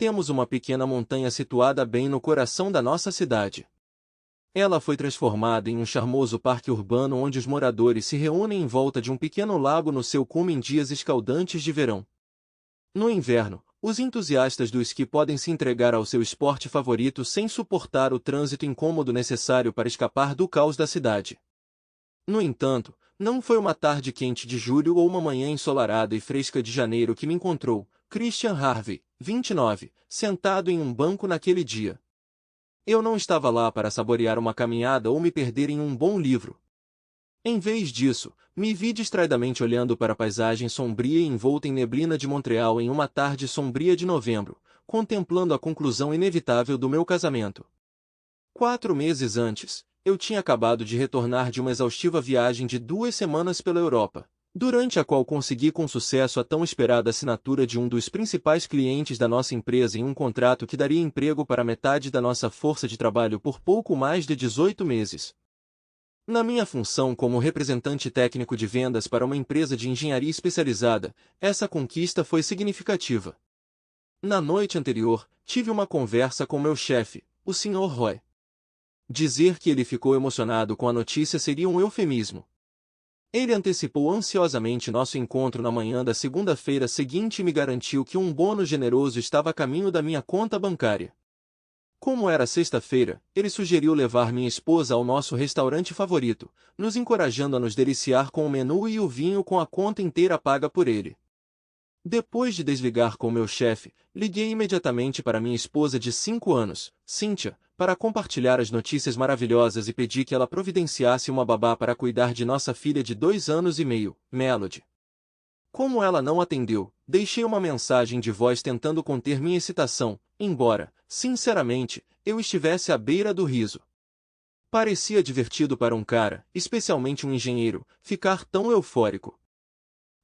temos uma pequena montanha situada bem no coração da nossa cidade. Ela foi transformada em um charmoso parque urbano onde os moradores se reúnem em volta de um pequeno lago no seu cume em dias escaldantes de verão. No inverno, os entusiastas do esqui podem se entregar ao seu esporte favorito sem suportar o trânsito incômodo necessário para escapar do caos da cidade. No entanto, não foi uma tarde quente de julho ou uma manhã ensolarada e fresca de janeiro que me encontrou, Christian Harvey, 29, sentado em um banco naquele dia. Eu não estava lá para saborear uma caminhada ou me perder em um bom livro. Em vez disso, me vi distraidamente olhando para a paisagem sombria e envolta em neblina de Montreal em uma tarde sombria de novembro, contemplando a conclusão inevitável do meu casamento. 4 meses antes, eu tinha acabado de retornar de uma exaustiva viagem de 2 semanas pela Europa, durante a qual consegui com sucesso a tão esperada assinatura de um dos principais clientes da nossa empresa em um contrato que daria emprego para metade da nossa força de trabalho por pouco mais de 18 meses. Na minha função como representante técnico de vendas para uma empresa de engenharia especializada, essa conquista foi significativa. Na noite anterior, tive uma conversa com meu chefe, o Sr. Roy. Dizer que ele ficou emocionado com a notícia seria um eufemismo. Ele antecipou ansiosamente nosso encontro na manhã da segunda-feira seguinte e me garantiu que um bônus generoso estava a caminho da minha conta bancária. Como era sexta-feira, ele sugeriu levar minha esposa ao nosso restaurante favorito, nos encorajando a nos deliciar com o menu e o vinho com a conta inteira paga por ele. Depois de desligar com meu chefe, liguei imediatamente para minha esposa de 5 anos, Cynthia, para compartilhar as notícias maravilhosas e pedi que ela providenciasse uma babá para cuidar de nossa filha de 2 anos e meio, Melody. Como ela não atendeu, deixei uma mensagem de voz tentando conter minha excitação, embora, sinceramente, eu estivesse à beira do riso. Parecia divertido para um cara, especialmente um engenheiro, ficar tão eufórico.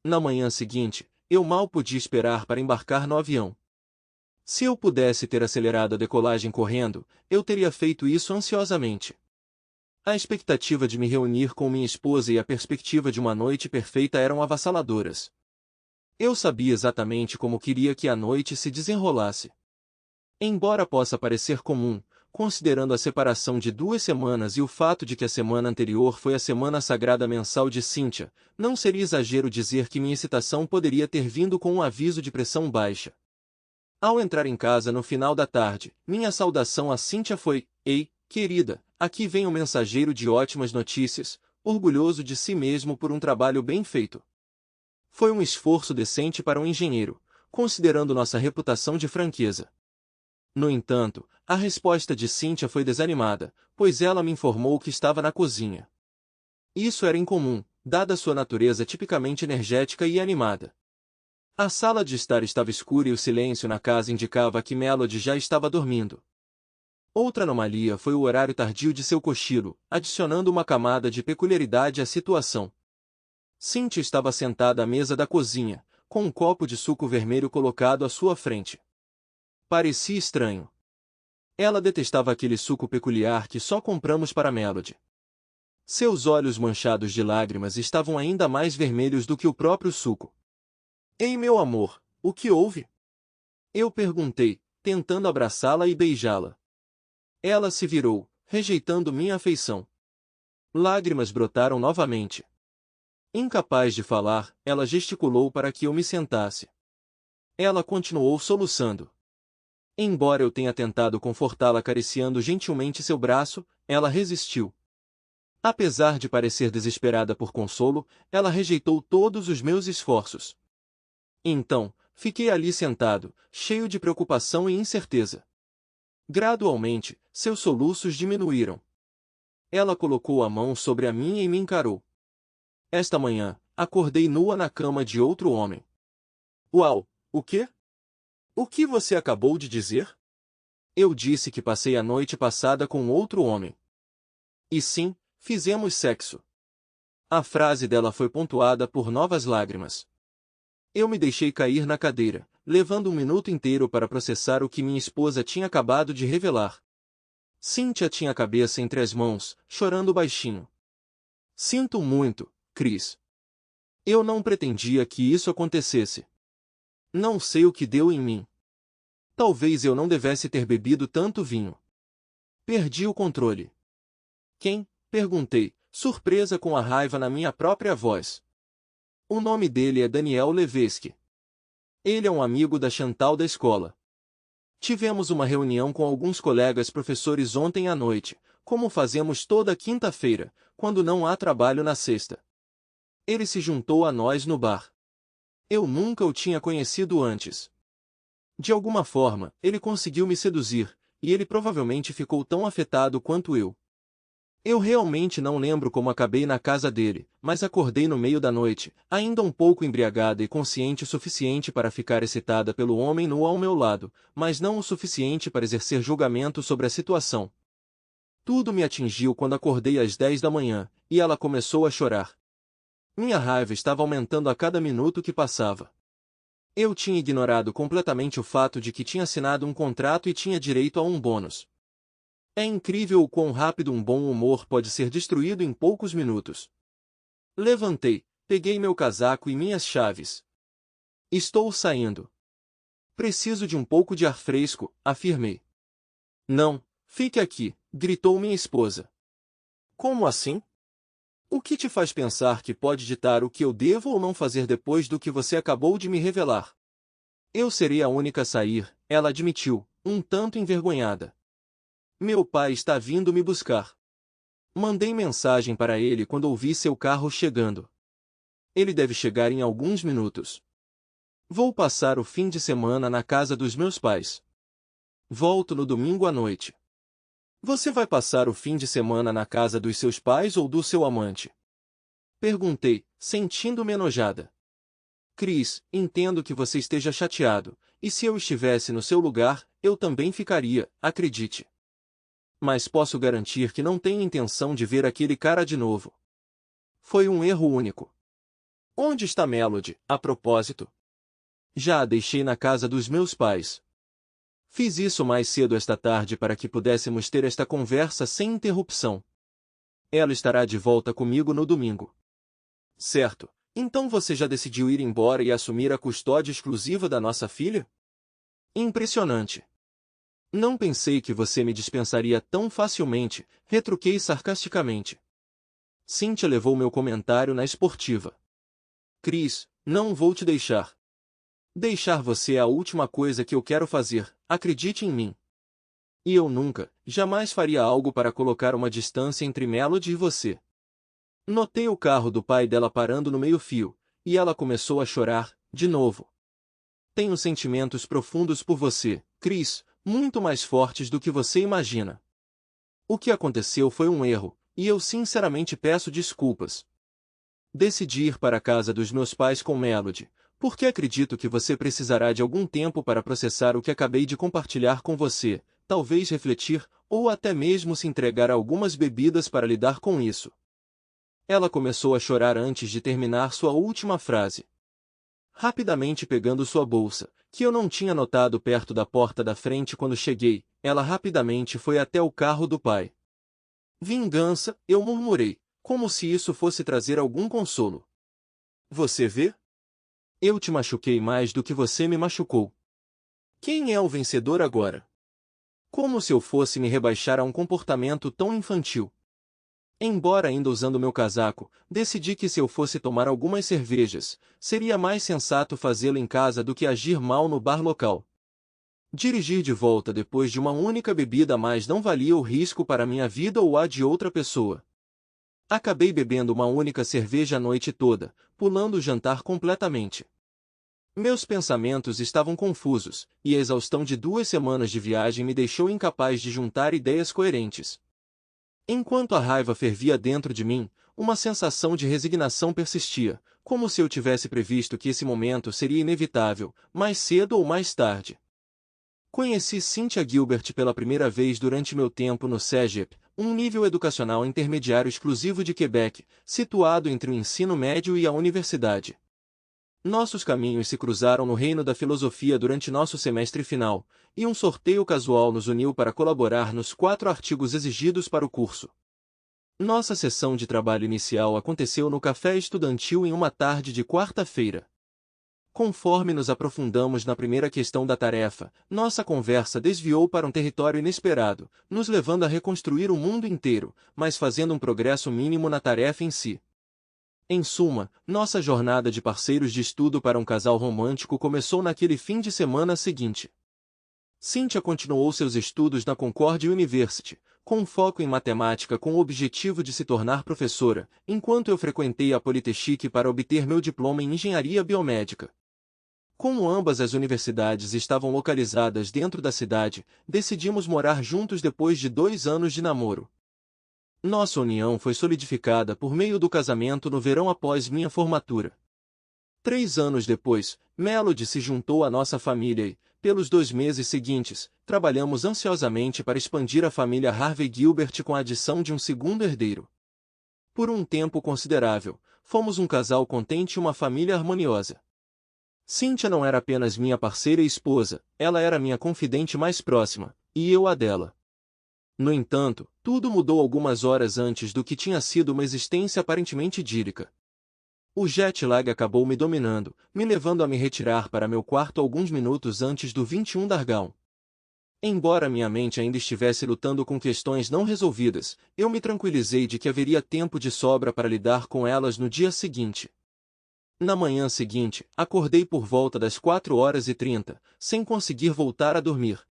Na manhã seguinte, eu mal podia esperar para embarcar no avião. Se eu pudesse ter acelerado a decolagem correndo, eu teria feito isso ansiosamente. A expectativa de me reunir com minha esposa e a perspectiva de uma noite perfeita eram avassaladoras. Eu sabia exatamente como queria que a noite se desenrolasse. Embora possa parecer comum, considerando a separação de 2 semanas e o fato de que a semana anterior foi a semana sagrada mensal de Cynthia, não seria exagero dizer que minha excitação poderia ter vindo com um aviso de pressão baixa. Ao entrar em casa no final da tarde, minha saudação a Cynthia foi: "Ei, querida, aqui vem o mensageiro de ótimas notícias, orgulhoso de si mesmo por um trabalho bem feito." Foi um esforço decente para um engenheiro, considerando nossa reputação de franqueza. No entanto, a resposta de Cynthia foi desanimada, pois ela me informou que estava na cozinha. Isso era incomum, dada sua natureza tipicamente energética e animada. A sala de estar estava escura e o silêncio na casa indicava que Melody já estava dormindo. Outra anomalia foi o horário tardio de seu cochilo, adicionando uma camada de peculiaridade à situação. Cynthia estava sentada à mesa da cozinha, com um copo de suco vermelho colocado à sua frente. Parecia estranho. Ela detestava aquele suco peculiar que só compramos para Melody. Seus olhos manchados de lágrimas estavam ainda mais vermelhos do que o próprio suco. "Ei, meu amor, o que houve?" Eu perguntei, tentando abraçá-la e beijá-la. Ela se virou, rejeitando minha afeição. Lágrimas brotaram novamente. Incapaz de falar, ela gesticulou para que eu me sentasse. Ela continuou soluçando. Embora eu tenha tentado confortá-la acariciando gentilmente seu braço, ela resistiu. Apesar de parecer desesperada por consolo, ela rejeitou todos os meus esforços. Então, fiquei ali sentado, cheio de preocupação e incerteza. Gradualmente, seus soluços diminuíram. Ela colocou a mão sobre a minha e me encarou. Esta manhã, acordei nua na cama de outro homem. "Uau, o quê? O que você acabou de dizer?" Eu disse que passei a noite passada com outro homem. "E sim, fizemos sexo." A frase dela foi pontuada por novas lágrimas. Eu me deixei cair na cadeira, levando um minuto inteiro para processar o que minha esposa tinha acabado de revelar. Cynthia tinha a cabeça entre as mãos, chorando baixinho. "Sinto muito, Chris. Eu não pretendia que isso acontecesse. Não sei o que deu em mim." Talvez eu não devesse ter bebido tanto vinho. Perdi o controle. Quem? Perguntei, surpresa com a raiva na minha própria voz. O nome dele é Daniel Levesque. Ele é um amigo da Chantal da escola. Tivemos uma reunião com alguns colegas professores ontem à noite, como fazemos toda quinta-feira, quando não há trabalho na sexta. Ele se juntou a nós no bar. Eu nunca o tinha conhecido antes. De alguma forma, ele conseguiu me seduzir, e ele provavelmente ficou tão afetado quanto eu. Eu realmente não lembro como acabei na casa dele, mas acordei no meio da noite, ainda um pouco embriagada e consciente o suficiente para ficar excitada pelo homem nu ao meu lado, mas não o suficiente para exercer julgamento sobre a situação. Tudo me atingiu quando acordei às 10 da manhã, e ela começou a chorar. Minha raiva estava aumentando a cada minuto que passava. Eu tinha ignorado completamente o fato de que tinha assinado um contrato e tinha direito a um bônus. É incrível o quão rápido um bom humor pode ser destruído em poucos minutos. Levantei, peguei meu casaco e minhas chaves. Estou saindo. Preciso de um pouco de ar fresco, afirmei. Não, fique aqui, gritou minha esposa. Como assim? O que te faz pensar que pode ditar o que eu devo ou não fazer depois do que você acabou de me revelar? Eu serei a única a sair, ela admitiu, um tanto envergonhada. Meu pai está vindo me buscar. Mandei mensagem para ele quando ouvi seu carro chegando. Ele deve chegar em alguns minutos. Vou passar o fim de semana na casa dos meus pais. Volto no domingo à noite. Você vai passar o fim de semana na casa dos seus pais ou do seu amante? Perguntei, sentindo-me enojada. Chris, entendo que você esteja chateado, e se eu estivesse no seu lugar, eu também ficaria, acredite. Mas posso garantir que não tenho intenção de ver aquele cara de novo. Foi um erro único. Onde está Melody, a propósito? Já a deixei na casa dos meus pais. Fiz isso mais cedo esta tarde para que pudéssemos ter esta conversa sem interrupção. Ela estará de volta comigo no domingo. Certo, então você já decidiu ir embora e assumir a custódia exclusiva da nossa filha? Impressionante. Não pensei que você me dispensaria tão facilmente, retruquei sarcasticamente. Cynthia levou meu comentário na esportiva. Chris, não vou te deixar. Deixar você é a última coisa que eu quero fazer, acredite em mim. E eu nunca, jamais faria algo para colocar uma distância entre Melody e você. Notei o carro do pai dela parando no meio-fio, e ela começou a chorar, de novo. Tenho sentimentos profundos por você, Chris, muito mais fortes do que você imagina. O que aconteceu foi um erro, e eu sinceramente peço desculpas. Decidi ir para a casa dos meus pais com Melody, porque acredito que você precisará de algum tempo para processar o que acabei de compartilhar com você, talvez refletir, ou até mesmo se entregar a algumas bebidas para lidar com isso. Ela começou a chorar antes de terminar sua última frase. Rapidamente pegando sua bolsa, que eu não tinha notado perto da porta da frente quando cheguei, ela rapidamente foi até o carro do pai. Vingança, eu murmurei, como se isso fosse trazer algum consolo. Você vê? Eu te machuquei mais do que você me machucou. Quem é o vencedor agora? Como se eu fosse me rebaixar a um comportamento tão infantil. Embora ainda usando meu casaco, decidi que se eu fosse tomar algumas cervejas, seria mais sensato fazê-lo em casa do que agir mal no bar local. Dirigir de volta depois de uma única bebida a mais não valia o risco para minha vida ou a de outra pessoa. Acabei bebendo uma única cerveja a noite toda, pulando o jantar completamente. Meus pensamentos estavam confusos, e a exaustão de 2 semanas de viagem me deixou incapaz de juntar ideias coerentes. Enquanto a raiva fervia dentro de mim, uma sensação de resignação persistia, como se eu tivesse previsto que esse momento seria inevitável, mais cedo ou mais tarde. Conheci Cynthia Gilbert pela primeira vez durante meu tempo no CEGEP, um nível educacional intermediário exclusivo de Quebec, situado entre o ensino médio e a universidade. Nossos caminhos se cruzaram no reino da filosofia durante nosso semestre final, e um sorteio casual nos uniu para colaborar nos 4 artigos exigidos para o curso. Nossa sessão de trabalho inicial aconteceu no café estudantil em uma tarde de quarta-feira. Conforme nos aprofundamos na primeira questão da tarefa, nossa conversa desviou para um território inesperado, nos levando a reconstruir o mundo inteiro, mas fazendo um progresso mínimo na tarefa em si. Em suma, nossa jornada de parceiros de estudo para um casal romântico começou naquele fim de semana seguinte. Cynthia continuou seus estudos na Concordia University, com foco em matemática com o objetivo de se tornar professora, enquanto eu frequentei a Polytechnique para obter meu diploma em engenharia biomédica. Como ambas as universidades estavam localizadas dentro da cidade, decidimos morar juntos depois de 2 anos de namoro. Nossa união foi solidificada por meio do casamento no verão após minha formatura. 3 anos depois, Melody se juntou à nossa família e, pelos 2 meses seguintes, trabalhamos ansiosamente para expandir a família Harvey Gilbert com a adição de um segundo herdeiro. Por um tempo considerável, fomos um casal contente e uma família harmoniosa. Cynthia não era apenas minha parceira e esposa, ela era minha confidente mais próxima, e eu a dela. No entanto, tudo mudou algumas horas antes do que tinha sido uma existência aparentemente idílica. O jet lag acabou me dominando, me levando a me retirar para meu quarto alguns minutos antes do 21 Dargão. Embora minha mente ainda estivesse lutando com questões não resolvidas, eu me tranquilizei de que haveria tempo de sobra para lidar com elas no dia seguinte. Na manhã seguinte, acordei por volta das 4h30, sem conseguir voltar a dormir.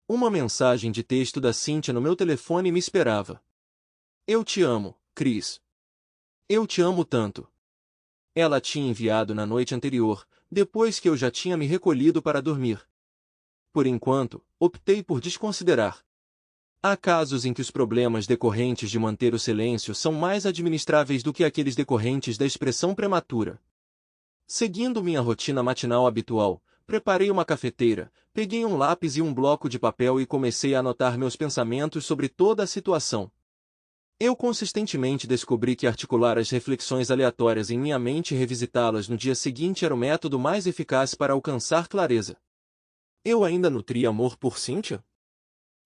Uma mensagem de texto da Cynthia no meu telefone me esperava. Eu te amo, Chris. Eu te amo tanto. Ela tinha enviado na noite anterior, depois que eu já tinha me recolhido para dormir. Por enquanto, optei por desconsiderar. Há casos em que os problemas decorrentes de manter o silêncio são mais administráveis do que aqueles decorrentes da expressão prematura. Seguindo minha rotina matinal habitual, preparei uma cafeteira, peguei um lápis e um bloco de papel e comecei a anotar meus pensamentos sobre toda a situação. Eu consistentemente descobri que articular as reflexões aleatórias em minha mente e revisitá-las no dia seguinte era o método mais eficaz para alcançar clareza. Eu ainda nutria amor por Cynthia?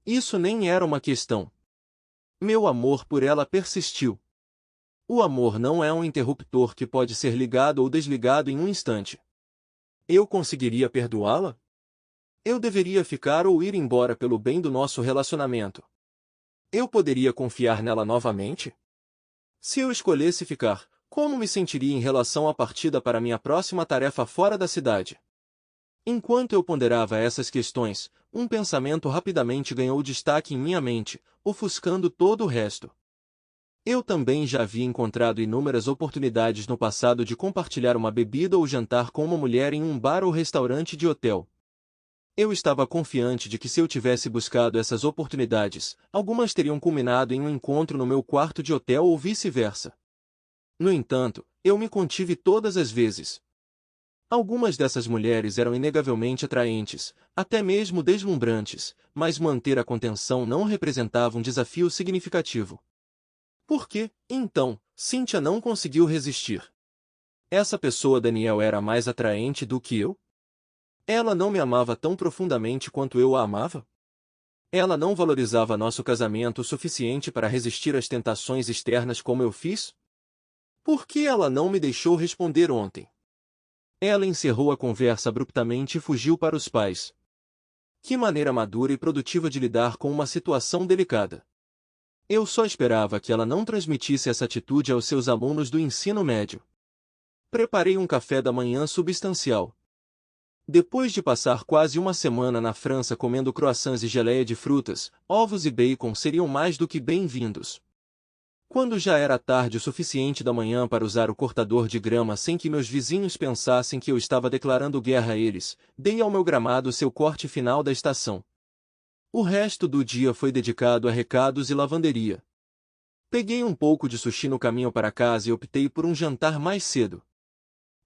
Isso nem era uma questão. Meu amor por ela persistiu. O amor não é um interruptor que pode ser ligado ou desligado em um instante. Eu conseguiria perdoá-la? Eu deveria ficar ou ir embora pelo bem do nosso relacionamento. Eu poderia confiar nela novamente? Se eu escolhesse ficar, como me sentiria em relação à partida para minha próxima tarefa fora da cidade? Enquanto eu ponderava essas questões, um pensamento rapidamente ganhou destaque em minha mente, ofuscando todo o resto. Eu também já havia encontrado inúmeras oportunidades no passado de compartilhar uma bebida ou jantar com uma mulher em um bar ou restaurante de hotel. Eu estava confiante de que se eu tivesse buscado essas oportunidades, algumas teriam culminado em um encontro no meu quarto de hotel ou vice-versa. No entanto, eu me contive todas as vezes. Algumas dessas mulheres eram inegavelmente atraentes, até mesmo deslumbrantes, mas manter a contenção não representava um desafio significativo. Por que, então, Cynthia não conseguiu resistir? Essa pessoa Daniel era mais atraente do que eu? Ela não me amava tão profundamente quanto eu a amava? Ela não valorizava nosso casamento o suficiente para resistir às tentações externas como eu fiz? Por que ela não me deixou responder ontem? Ela encerrou a conversa abruptamente e fugiu para os pais. Que maneira madura e produtiva de lidar com uma situação delicada. Eu só esperava que ela não transmitisse essa atitude aos seus alunos do ensino médio. Preparei um café da manhã substancial. Depois de passar quase uma semana na França comendo croissants e geleia de frutas, ovos e bacon seriam mais do que bem-vindos. Quando já era tarde o suficiente da manhã para usar o cortador de grama sem que meus vizinhos pensassem que eu estava declarando guerra a eles, dei ao meu gramado seu corte final da estação. O resto do dia foi dedicado a recados e lavanderia. Peguei um pouco de sushi no caminho para casa e optei por um jantar mais cedo.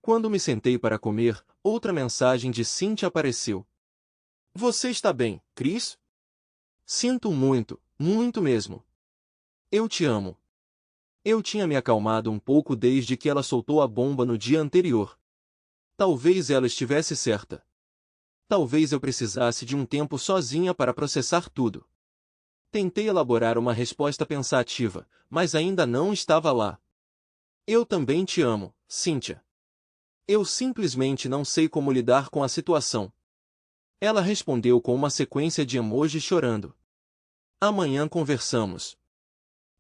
Quando me sentei para comer, outra mensagem de Cynthia apareceu. Você está bem, Chris? Sinto muito, muito mesmo. Eu te amo. Eu tinha me acalmado um pouco desde que ela soltou a bomba no dia anterior. Talvez ela estivesse certa. Talvez eu precisasse de um tempo sozinha para processar tudo. Tentei elaborar uma resposta pensativa, mas ainda não estava lá. Eu também te amo, Cynthia. Eu simplesmente não sei como lidar com a situação. Ela respondeu com uma sequência de emojis chorando. Amanhã conversamos.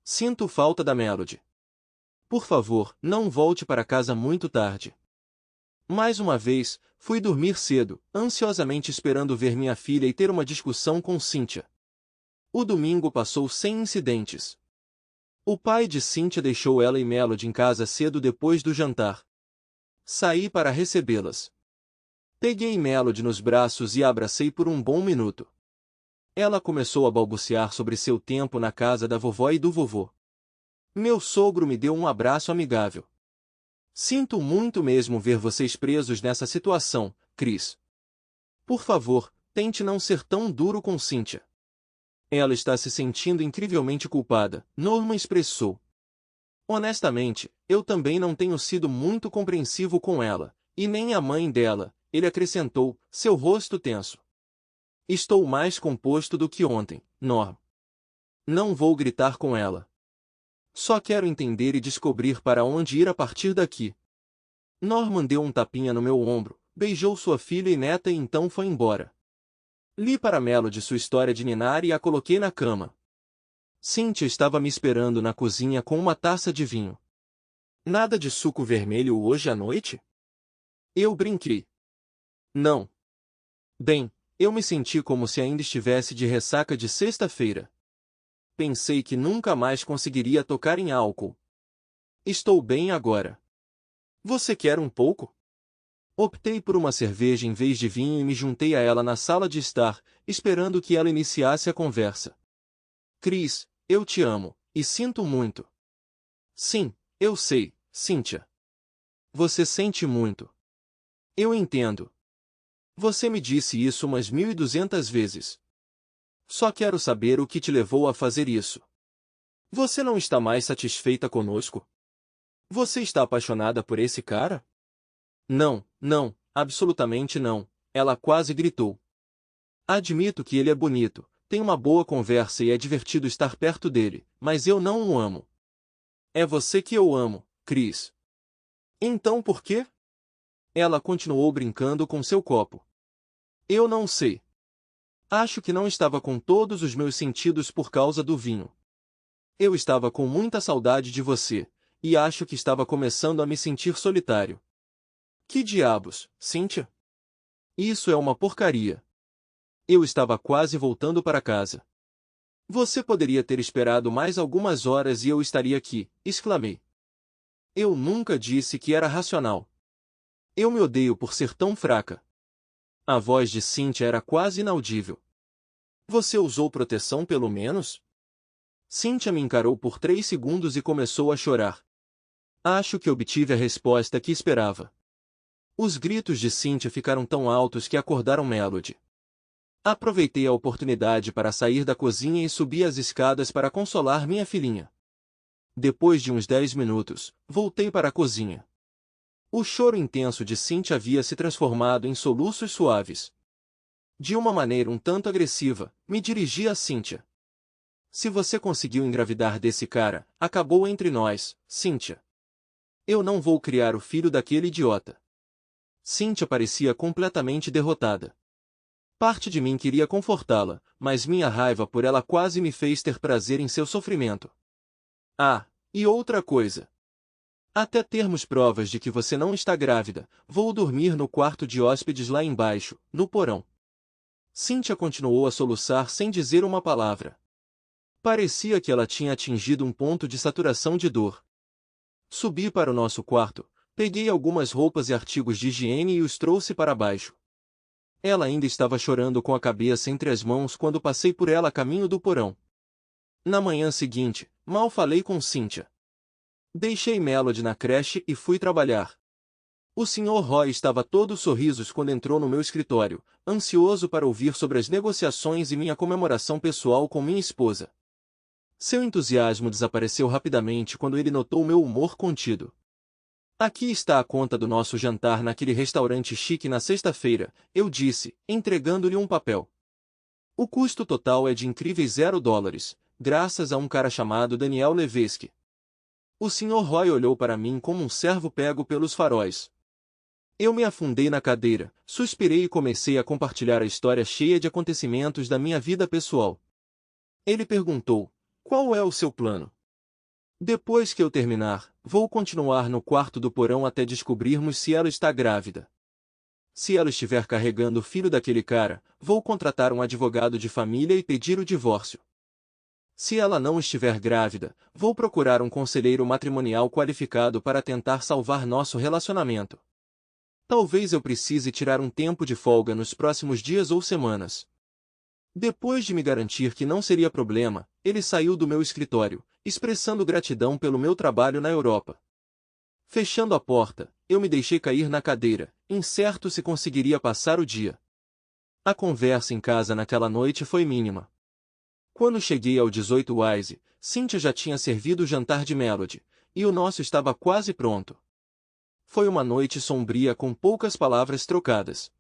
Sinto falta da Melody. Por favor, não volte para casa muito tarde. Mais uma vez, fui dormir cedo, ansiosamente esperando ver minha filha e ter uma discussão com Cynthia. O domingo passou sem incidentes. O pai de Cynthia deixou ela e Melody em casa cedo depois do jantar. Saí para recebê-las. Peguei Melody nos braços e a abracei por um bom minuto. Ela começou a balbuciar sobre seu tempo na casa da vovó e do vovô. Meu sogro me deu um abraço amigável. Sinto muito mesmo ver vocês presos nessa situação, Chris. Por favor, tente não ser tão duro com Cynthia. Ela está se sentindo incrivelmente culpada, Norman expressou. Honestamente, eu também não tenho sido muito compreensivo com ela, e nem a mãe dela, ele acrescentou, seu rosto tenso. Estou mais composto do que ontem, Norm. Não vou gritar com ela. Só quero entender e descobrir para onde ir a partir daqui. Norman deu um tapinha no meu ombro, beijou sua filha e neta e então foi embora. Li para Melody sua história de ninar e a coloquei na cama. Cynthia estava me esperando na cozinha com uma taça de vinho. Nada de suco vermelho hoje à noite? Eu brinquei. Não. Bem, eu me senti como se ainda estivesse de ressaca de sexta-feira. Pensei que nunca mais conseguiria tocar em álcool. Estou bem agora. Você quer um pouco? Optei por uma cerveja em vez de vinho e me juntei a ela na sala de estar, esperando que ela iniciasse a conversa. Chris, eu te amo, e sinto muito. Sim, eu sei, Cynthia. Você sente muito. Eu entendo. Você me disse isso umas 1200 vezes. Só quero saber o que te levou a fazer isso. Você não está mais satisfeita conosco? Você está apaixonada por esse cara? Não, não, absolutamente não, ela quase gritou. Admito que ele é bonito, tem uma boa conversa e é divertido estar perto dele, mas eu não o amo. É você que eu amo, Chris. Então por quê? Ela continuou brincando com seu copo. Eu não sei. Acho que não estava com todos os meus sentidos por causa do vinho. Eu estava com muita saudade de você, e acho que estava começando a me sentir solitário. Que diabos, Cynthia? Isso é uma porcaria. Eu estava quase voltando para casa. Você poderia ter esperado mais algumas horas e eu estaria aqui, exclamei. Eu nunca disse que era racional. Eu me odeio por ser tão fraca. A voz de Cynthia era quase inaudível. Você usou proteção pelo menos? Cynthia me encarou por 3 segundos e começou a chorar. Acho que obtive a resposta que esperava. Os gritos de Cynthia ficaram tão altos que acordaram Melody. Aproveitei a oportunidade para sair da cozinha e subir as escadas para consolar minha filhinha. Depois de uns 10 minutos, voltei para a cozinha. O choro intenso de Cynthia havia se transformado em soluços suaves. De uma maneira um tanto agressiva, me dirigi a Cynthia. Se você conseguiu engravidar desse cara, acabou entre nós, Cynthia. Eu não vou criar o filho daquele idiota. Cynthia parecia completamente derrotada. Parte de mim queria confortá-la, mas minha raiva por ela quase me fez ter prazer em seu sofrimento. Ah, e outra coisa. Até termos provas de que você não está grávida, vou dormir no quarto de hóspedes lá embaixo, no porão. Cynthia continuou a soluçar sem dizer uma palavra. Parecia que ela tinha atingido um ponto de saturação de dor. Subi para o nosso quarto, peguei algumas roupas e artigos de higiene e os trouxe para baixo. Ela ainda estava chorando com a cabeça entre as mãos quando passei por ela a caminho do porão. Na manhã seguinte, mal falei com Cynthia. Deixei Melody na creche e fui trabalhar. O Sr. Roy estava todo sorrisos quando entrou no meu escritório, ansioso para ouvir sobre as negociações e minha comemoração pessoal com minha esposa. Seu entusiasmo desapareceu rapidamente quando ele notou meu humor contido. Aqui está a conta do nosso jantar naquele restaurante chique na sexta-feira, eu disse, entregando-lhe um papel. O custo total é de incríveis $0, graças a um cara chamado Daniel Levesque. O Sr. Roy olhou para mim como um cervo pego pelos faróis. Eu me afundei na cadeira, suspirei e comecei a compartilhar a história cheia de acontecimentos da minha vida pessoal. Ele perguntou: qual é o seu plano? Depois que eu terminar, vou continuar no quarto do porão até descobrirmos se ela está grávida. Se ela estiver carregando o filho daquele cara, vou contratar um advogado de família e pedir o divórcio. Se ela não estiver grávida, vou procurar um conselheiro matrimonial qualificado para tentar salvar nosso relacionamento. Talvez eu precise tirar um tempo de folga nos próximos dias ou semanas. Depois de me garantir que não seria problema, ele saiu do meu escritório, expressando gratidão pelo meu trabalho na Europa. Fechando a porta, eu me deixei cair na cadeira, incerto se conseguiria passar o dia. A conversa em casa naquela noite foi mínima. Quando cheguei ao 18 Wise, Cynthia já tinha servido o jantar de Melody, e o nosso estava quase pronto. Foi uma noite sombria com poucas palavras trocadas.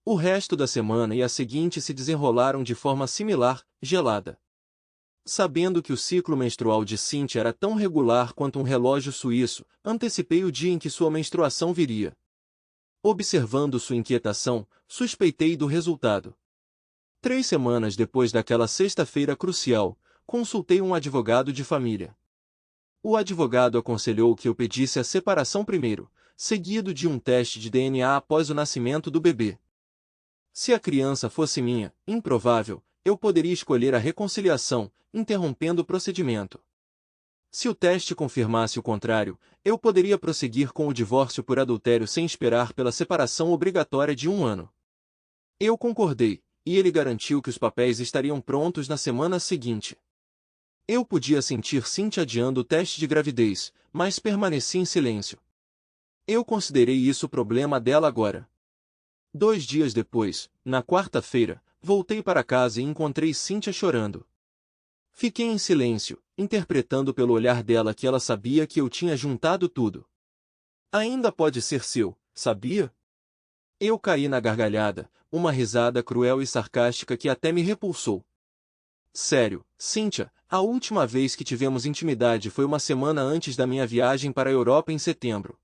O resto da semana e a seguinte se desenrolaram de forma similar, gelada. Sabendo que o ciclo menstrual de Cynthia era tão regular quanto um relógio suíço, antecipei o dia em que sua menstruação viria. Observando sua inquietação, suspeitei do resultado. 3 semanas depois daquela sexta-feira crucial, consultei um advogado de família. O advogado aconselhou que eu pedisse a separação primeiro, seguido de um teste de DNA após o nascimento do bebê. Se a criança fosse minha, improvável, eu poderia escolher a reconciliação, interrompendo o procedimento. Se o teste confirmasse o contrário, eu poderia prosseguir com o divórcio por adultério sem esperar pela separação obrigatória de 1 ano. Eu concordei, e ele garantiu que os papéis estariam prontos na semana seguinte. Eu podia sentir Cynthia adiando o teste de gravidez, mas permaneci em silêncio. Eu considerei isso problema dela agora. 2 dias depois, na quarta-feira, voltei para casa e encontrei Cynthia chorando. Fiquei em silêncio, interpretando pelo olhar dela que ela sabia que eu tinha juntado tudo. Ainda pode ser seu, sabia? Eu caí na gargalhada, uma risada cruel e sarcástica que até me repulsou. Sério, Cynthia, a última vez que tivemos intimidade foi uma semana antes da minha viagem para a Europa em setembro.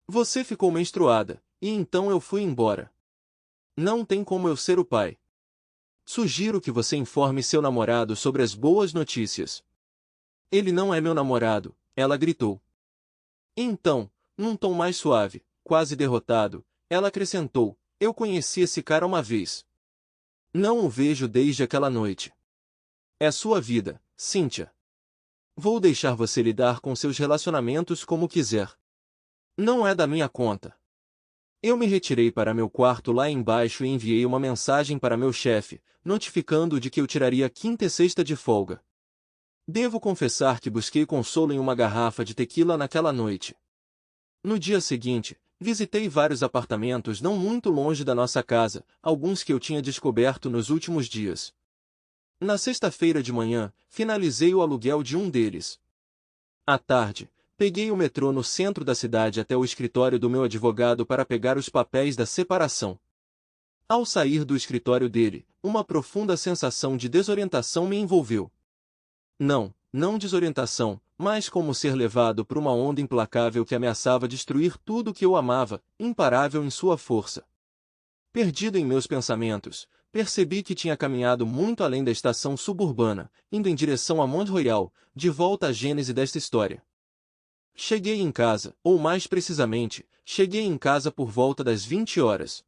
Você ficou menstruada, e então eu fui embora. Não tem como eu ser o pai. Sugiro que você informe seu namorado sobre as boas notícias. Ele não é meu namorado, ela gritou. Então, num tom mais suave, quase derrotado, ela acrescentou: eu conheci esse cara uma vez. Não o vejo desde aquela noite. É sua vida, Cynthia. Vou deixar você lidar com seus relacionamentos como quiser. Não é da minha conta. Eu me retirei para meu quarto lá embaixo e enviei uma mensagem para meu chefe, notificando-o de que eu tiraria quinta e sexta de folga. Devo confessar que busquei consolo em uma garrafa de tequila naquela noite. No dia seguinte, visitei vários apartamentos não muito longe da nossa casa, alguns que eu tinha descoberto nos últimos dias. Na sexta-feira de manhã, finalizei o aluguel de um deles. À tarde, peguei o metrô no centro da cidade até o escritório do meu advogado para pegar os papéis da separação. Ao sair do escritório dele, uma profunda sensação de desorientação me envolveu. Não desorientação, mas como ser levado por uma onda implacável que ameaçava destruir tudo o que eu amava, imparável em sua força. Perdido em meus pensamentos, percebi que tinha caminhado muito além da estação suburbana, indo em direção a Mont Royal, de volta à gênese desta história. Cheguei em casa, ou mais precisamente, cheguei em casa por volta das 20 horas.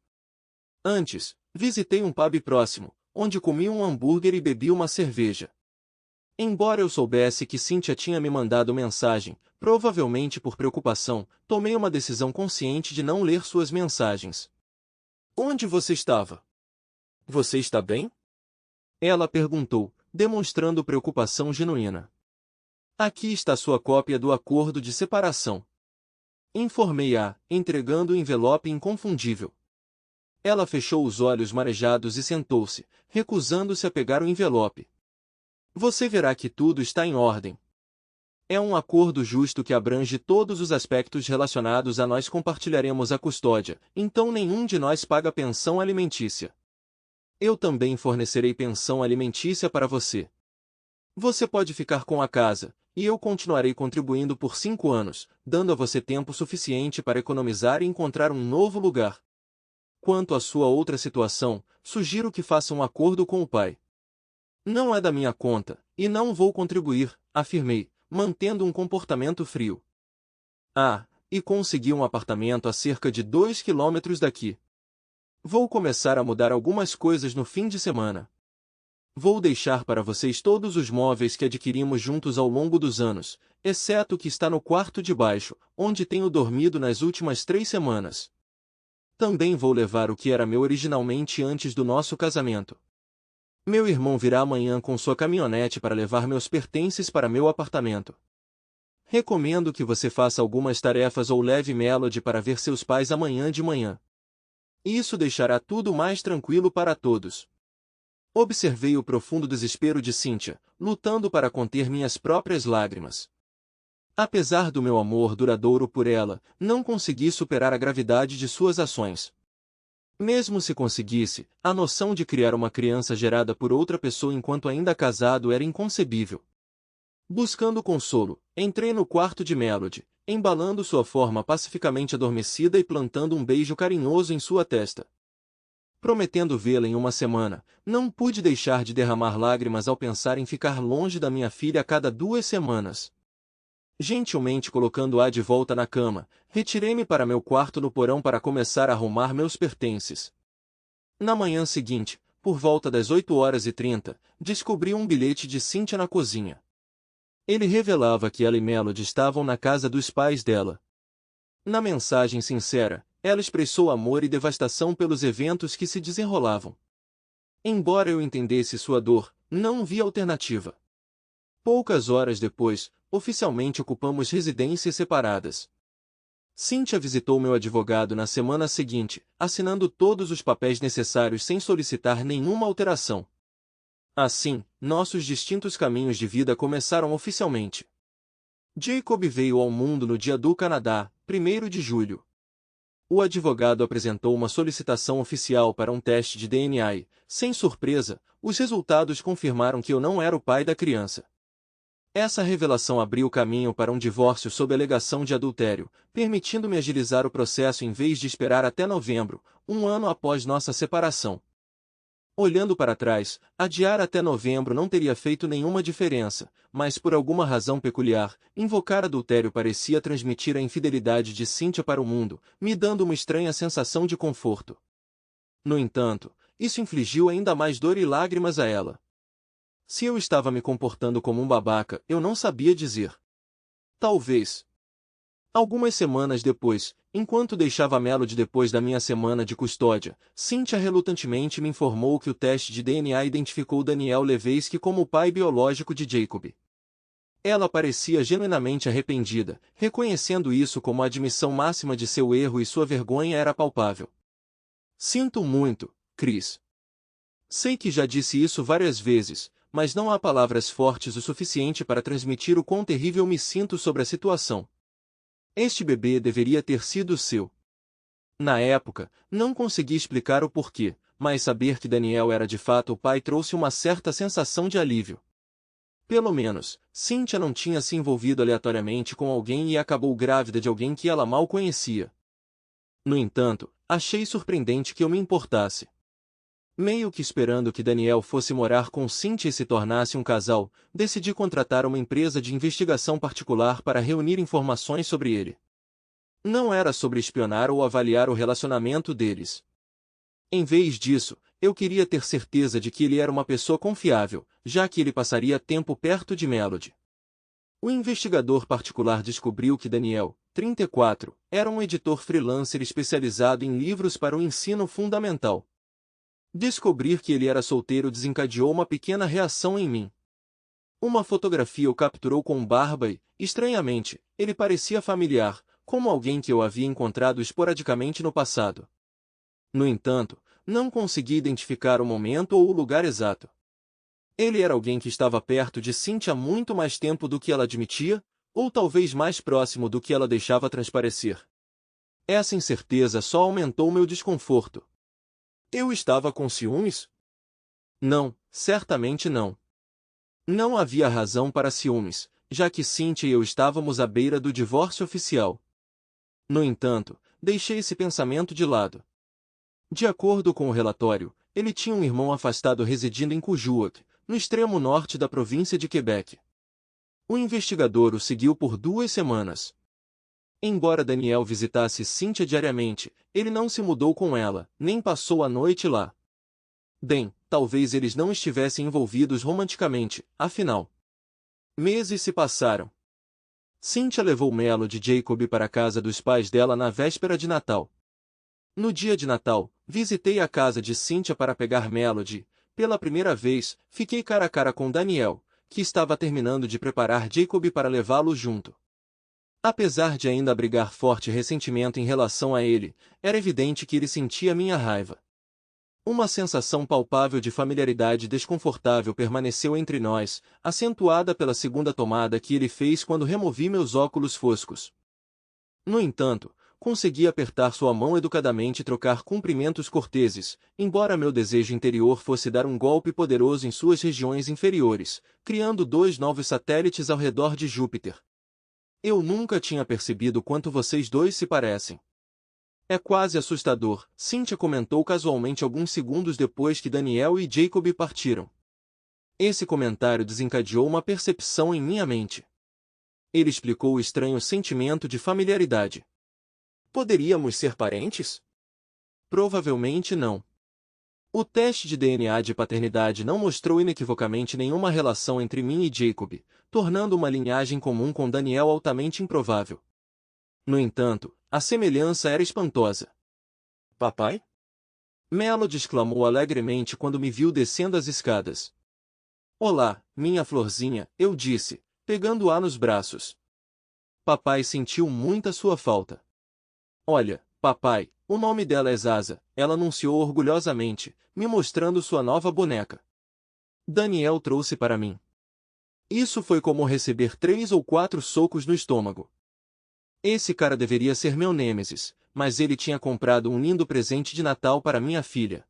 Antes, visitei um pub próximo, onde comi um hambúrguer e bebi uma cerveja. Embora eu soubesse que Cynthia tinha me mandado mensagem, provavelmente por preocupação, tomei uma decisão consciente de não ler suas mensagens. Onde você estava? Você está bem? Ela perguntou, demonstrando preocupação genuína. Aqui está sua cópia do acordo de separação. Informei-a, entregando o envelope inconfundível. Ela fechou os olhos marejados e sentou-se, recusando-se a pegar o envelope. Você verá que tudo está em ordem. É um acordo justo que abrange todos os aspectos relacionados a nós compartilharemos a custódia, então nenhum de nós paga pensão alimentícia. Eu também fornecerei pensão alimentícia para você. Você pode ficar com a casa, e eu continuarei contribuindo por 5 anos, dando a você tempo suficiente para economizar e encontrar um novo lugar. Quanto à sua outra situação, sugiro que faça um acordo com o pai. Não é da minha conta, e não vou contribuir, afirmei, mantendo um comportamento frio. Ah, e consegui um apartamento a cerca de 2 quilômetros daqui. Vou começar a mudar algumas coisas no fim de semana. Vou deixar para vocês todos os móveis que adquirimos juntos ao longo dos anos, exceto o que está no quarto de baixo, onde tenho dormido nas últimas 3 semanas. Também vou levar o que era meu originalmente antes do nosso casamento. Meu irmão virá amanhã com sua caminhonete para levar meus pertences para meu apartamento. Recomendo que você faça algumas tarefas ou leve Melody para ver seus pais amanhã de manhã. Isso deixará tudo mais tranquilo para todos. Observei o profundo desespero de Cynthia, lutando para conter minhas próprias lágrimas. Apesar do meu amor duradouro por ela, não consegui superar a gravidade de suas ações. Mesmo se conseguisse, a noção de criar uma criança gerada por outra pessoa enquanto ainda casado era inconcebível. Buscando consolo, entrei no quarto de Melody, embalando sua forma pacificamente adormecida e plantando um beijo carinhoso em sua testa. Prometendo vê-la em uma semana, não pude deixar de derramar lágrimas ao pensar em ficar longe da minha filha a cada 2 semanas. Gentilmente colocando-a de volta na cama, retirei-me para meu quarto no porão para começar a arrumar meus pertences. Na manhã seguinte, por volta das 8h30, descobri um bilhete de Cynthia na cozinha. Ele revelava que ela e Melody estavam na casa dos pais dela. Na mensagem sincera, ela expressou amor e devastação pelos eventos que se desenrolavam. Embora eu entendesse sua dor, não vi alternativa. Poucas horas depois, oficialmente ocupamos residências separadas. Cynthia visitou meu advogado na semana seguinte, assinando todos os papéis necessários sem solicitar nenhuma alteração. Assim, nossos distintos caminhos de vida começaram oficialmente. Jacob veio ao mundo no dia do Canadá, 1º de julho. O advogado apresentou uma solicitação oficial para um teste de DNA e, sem surpresa, os resultados confirmaram que eu não era o pai da criança. Essa revelação abriu caminho para um divórcio sob alegação de adultério, permitindo-me agilizar o processo em vez de esperar até novembro, um ano após nossa separação. Olhando para trás, adiar até novembro não teria feito nenhuma diferença, mas por alguma razão peculiar, invocar adultério parecia transmitir a infidelidade de Cynthia para o mundo, me dando uma estranha sensação de conforto. No entanto, isso infligiu ainda mais dor e lágrimas a ela. Se eu estava me comportando como um babaca, eu não sabia dizer. Talvez. Algumas semanas depois, enquanto deixava a Melody depois da minha semana de custódia, Cynthia relutantemente me informou que o teste de DNA identificou Daniel Levesque como o pai biológico de Jacob. Ela parecia genuinamente arrependida, reconhecendo isso como a admissão máxima de seu erro e sua vergonha era palpável. Sinto muito, Chris. Sei que já disse isso várias vezes, mas não há palavras fortes o suficiente para transmitir o quão terrível me sinto sobre a situação. Este bebê deveria ter sido seu. Na época, não consegui explicar o porquê, mas saber que Daniel era de fato o pai trouxe uma certa sensação de alívio. Pelo menos, Cynthia não tinha se envolvido aleatoriamente com alguém e acabou grávida de alguém que ela mal conhecia. No entanto, achei surpreendente que eu me importasse. Meio que esperando que Daniel fosse morar com Cynthia e se tornasse um casal, decidi contratar uma empresa de investigação particular para reunir informações sobre ele. Não era sobre espionar ou avaliar o relacionamento deles. Em vez disso, eu queria ter certeza de que ele era uma pessoa confiável, já que ele passaria tempo perto de Melody. O investigador particular descobriu que Daniel, 34, era um editor freelancer especializado em livros para o ensino fundamental. Descobrir que ele era solteiro desencadeou uma pequena reação em mim. Uma fotografia o capturou com barba e, estranhamente, ele parecia familiar, como alguém que eu havia encontrado esporadicamente no passado. No entanto, não consegui identificar o momento ou o lugar exato. Ele era alguém que estava perto de Cynthia há muito mais tempo do que ela admitia, ou talvez mais próximo do que ela deixava transparecer. Essa incerteza só aumentou meu desconforto. Eu estava com ciúmes? Não, certamente não. Não havia razão para ciúmes, já que Cynthia e eu estávamos à beira do divórcio oficial. No entanto, deixei esse pensamento de lado. De acordo com o relatório, ele tinha um irmão afastado residindo em Kuujjuaq, no extremo norte da província de Quebec. O investigador o seguiu por 2 semanas. Embora Daniel visitasse Cynthia diariamente, ele não se mudou com ela, nem passou a noite lá. Bem, talvez eles não estivessem envolvidos romanticamente, afinal. Meses se passaram. Cynthia levou Melody e Jacob para a casa dos pais dela na véspera de Natal. No dia de Natal, visitei a casa de Cynthia para pegar Melody. Pela primeira vez, fiquei cara a cara com Daniel, que estava terminando de preparar Jacob para levá-lo junto. Apesar de ainda abrigar forte ressentimento em relação a ele, era evidente que ele sentia minha raiva. Uma sensação palpável de familiaridade desconfortável permaneceu entre nós, acentuada pela segunda tomada que ele fez quando removi meus óculos foscos. No entanto, consegui apertar sua mão educadamente e trocar cumprimentos corteses, embora meu desejo interior fosse dar um golpe poderoso em suas regiões inferiores, criando 2 novos satélites ao redor de Júpiter. Eu nunca tinha percebido quanto vocês dois se parecem. É quase assustador, Cynthia comentou casualmente alguns segundos depois que Daniel e Jacob partiram. Esse comentário desencadeou uma percepção em minha mente. Ele explicou o estranho sentimento de familiaridade. Poderíamos ser parentes? Provavelmente não. O teste de DNA de paternidade não mostrou inequivocamente nenhuma relação entre mim e Jacob, tornando uma linhagem comum com Daniel altamente improvável. No entanto, a semelhança era espantosa. Papai? Melody exclamou alegremente quando me viu descendo as escadas. Olá, minha florzinha, eu disse, pegando-a nos braços. Papai sentiu muita sua falta. Olha, papai, o nome dela é Zaza, ela anunciou orgulhosamente, me mostrando sua nova boneca. Daniel trouxe para mim. Isso foi como receber 3 ou 4 socos no estômago. Esse cara deveria ser meu nêmesis, mas ele tinha comprado um lindo presente de Natal para minha filha.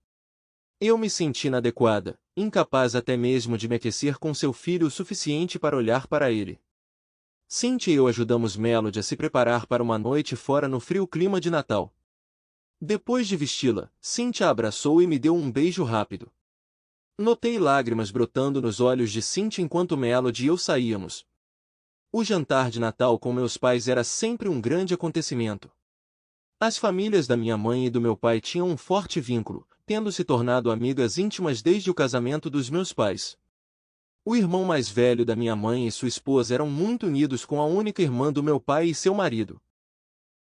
Eu me senti inadequada, incapaz até mesmo de me aquecer com seu filho o suficiente para olhar para ele. Cynthia e eu ajudamos Melody a se preparar para uma noite fora no frio clima de Natal. Depois de vesti-la, Cynthia a abraçou e me deu um beijo rápido. Notei lágrimas brotando nos olhos de Cynthia enquanto Melody e eu saíamos. O jantar de Natal com meus pais era sempre um grande acontecimento. As famílias da minha mãe e do meu pai tinham um forte vínculo, tendo se tornado amigas íntimas desde o casamento dos meus pais. O irmão mais velho da minha mãe e sua esposa eram muito unidos com a única irmã do meu pai e seu marido.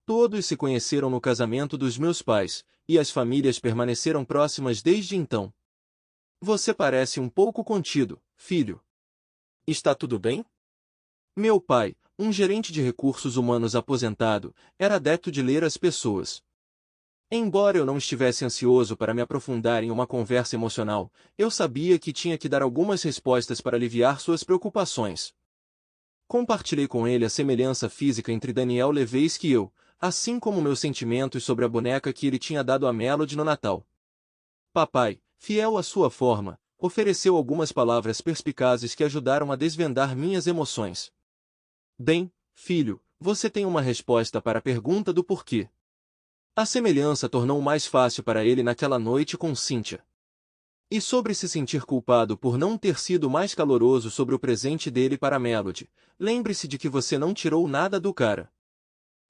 Todos se conheceram no casamento dos meus pais, e as famílias permaneceram próximas desde então. Você parece um pouco contido, filho. Está tudo bem? Meu pai, um gerente de recursos humanos aposentado, era adepto de ler as pessoas. Embora eu não estivesse ansioso para me aprofundar em uma conversa emocional, eu sabia que tinha que dar algumas respostas para aliviar suas preocupações. Compartilhei com ele a semelhança física entre Daniel Levesque e eu, assim como meus sentimentos sobre a boneca que ele tinha dado a Melody no Natal. Papai, fiel à sua forma, ofereceu algumas palavras perspicazes que ajudaram a desvendar minhas emoções. Bem, filho, você tem uma resposta para a pergunta do porquê. A semelhança tornou mais fácil para ele naquela noite com Cynthia. E sobre se sentir culpado por não ter sido mais caloroso sobre o presente dele para Melody, lembre-se de que você não tirou nada do cara.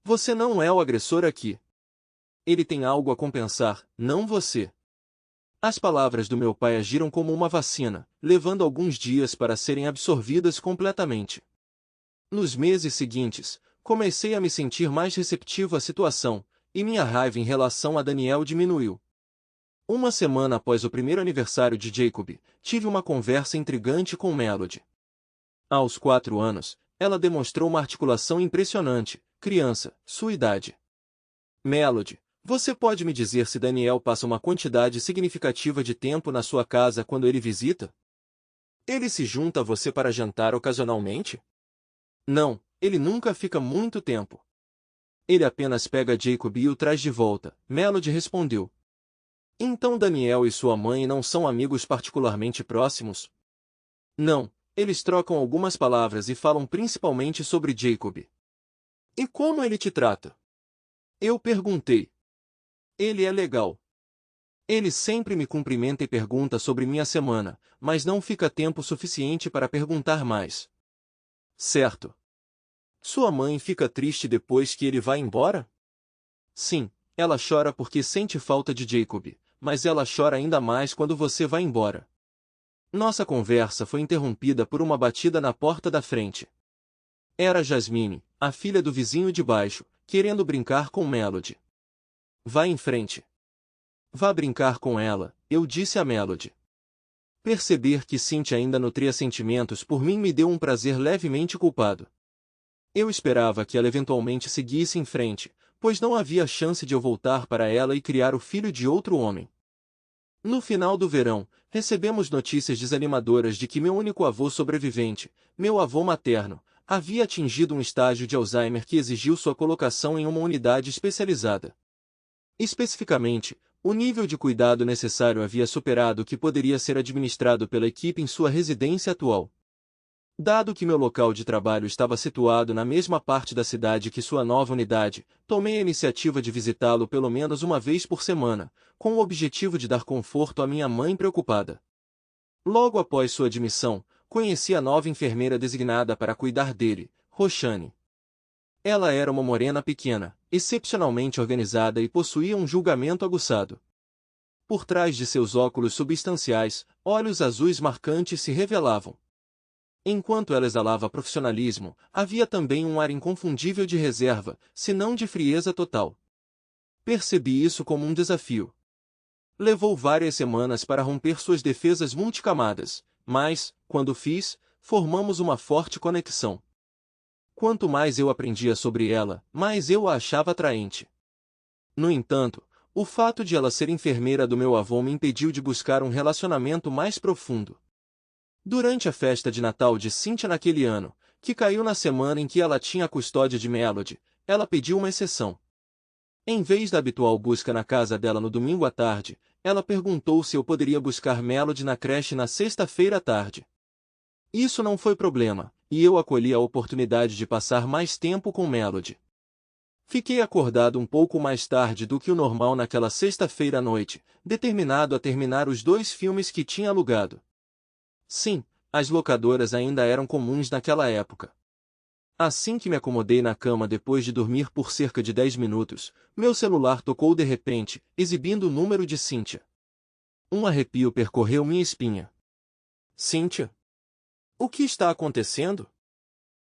Você não é o agressor aqui. Ele tem algo a compensar, não você. As palavras do meu pai agiram como uma vacina, levando alguns dias para serem absorvidas completamente. Nos meses seguintes, comecei a me sentir mais receptivo à situação, e minha raiva em relação a Daniel diminuiu. Uma semana após o primeiro aniversário de Jacob, tive uma conversa intrigante com Melody. Aos 4 anos, ela demonstrou uma articulação impressionante, criança, sua idade. Melody, você pode me dizer se Daniel passa uma quantidade significativa de tempo na sua casa quando ele visita? Ele se junta a você para jantar ocasionalmente? Não, ele nunca fica muito tempo. Ele apenas pega Jacob e o traz de volta, Melody respondeu. Então Daniel e sua mãe não são amigos particularmente próximos? Não, Eles trocam algumas palavras e falam principalmente sobre Jacob. E como ele te trata? Eu perguntei. Ele é legal. Ele sempre me cumprimenta e pergunta sobre minha semana, mas não fica tempo suficiente para perguntar mais. Certo. Sua mãe fica triste depois que ele vai embora? Sim, ela chora porque sente falta de Jacob, mas ela chora ainda mais quando você vai embora. Nossa conversa foi interrompida por uma batida na porta da frente. Era Jasmine, a filha do vizinho de baixo, querendo brincar com Melody. Vá em frente. Vá brincar com ela, eu disse a Melody. Perceber que Cynthia ainda nutria sentimentos por mim me deu um prazer levemente culpado. Eu esperava que ela eventualmente seguisse em frente, pois não havia chance de eu voltar para ela e criar o filho de outro homem. No final do verão, recebemos notícias desanimadoras de que meu único avô sobrevivente, meu avô materno, havia atingido um estágio de Alzheimer que exigiu sua colocação em uma unidade especializada. Especificamente, o nível de cuidado necessário havia superado o que poderia ser administrado pela equipe em sua residência atual. Dado que meu local de trabalho estava situado na mesma parte da cidade que sua nova unidade, tomei a iniciativa de visitá-lo pelo menos uma vez por semana, com o objetivo de dar conforto à minha mãe preocupada. Logo após sua admissão, conheci a nova enfermeira designada para cuidar dele, Roxane. Ela era uma morena pequena, excepcionalmente organizada e possuía um julgamento aguçado. Por trás de seus óculos substanciais, olhos azuis marcantes se revelavam. Enquanto ela exalava profissionalismo, havia também um ar inconfundível de reserva, se não de frieza total. Percebi isso como um desafio. Levou várias semanas para romper suas defesas multicamadas, mas, quando fiz, formamos uma forte conexão. Quanto mais eu aprendia sobre ela, mais eu a achava atraente. No entanto, o fato de ela ser enfermeira do meu avô me impediu de buscar um relacionamento mais profundo. Durante a festa de Natal de Cynthia naquele ano, que caiu na semana em que ela tinha a custódia de Melody, ela pediu uma exceção. Em vez da habitual busca na casa dela no domingo à tarde, ela perguntou se eu poderia buscar Melody na creche na sexta-feira à tarde. Isso não foi problema, e eu acolhi a oportunidade de passar mais tempo com Melody. Fiquei acordado um pouco mais tarde do que o normal naquela sexta-feira à noite, determinado a terminar os 2 filmes que tinha alugado. Sim, as locadoras ainda eram comuns naquela época. Assim que me acomodei na cama depois de dormir por cerca de 10 minutos, meu celular tocou de repente, exibindo o número de Cynthia. Um arrepio percorreu minha espinha. Cynthia? O que está acontecendo?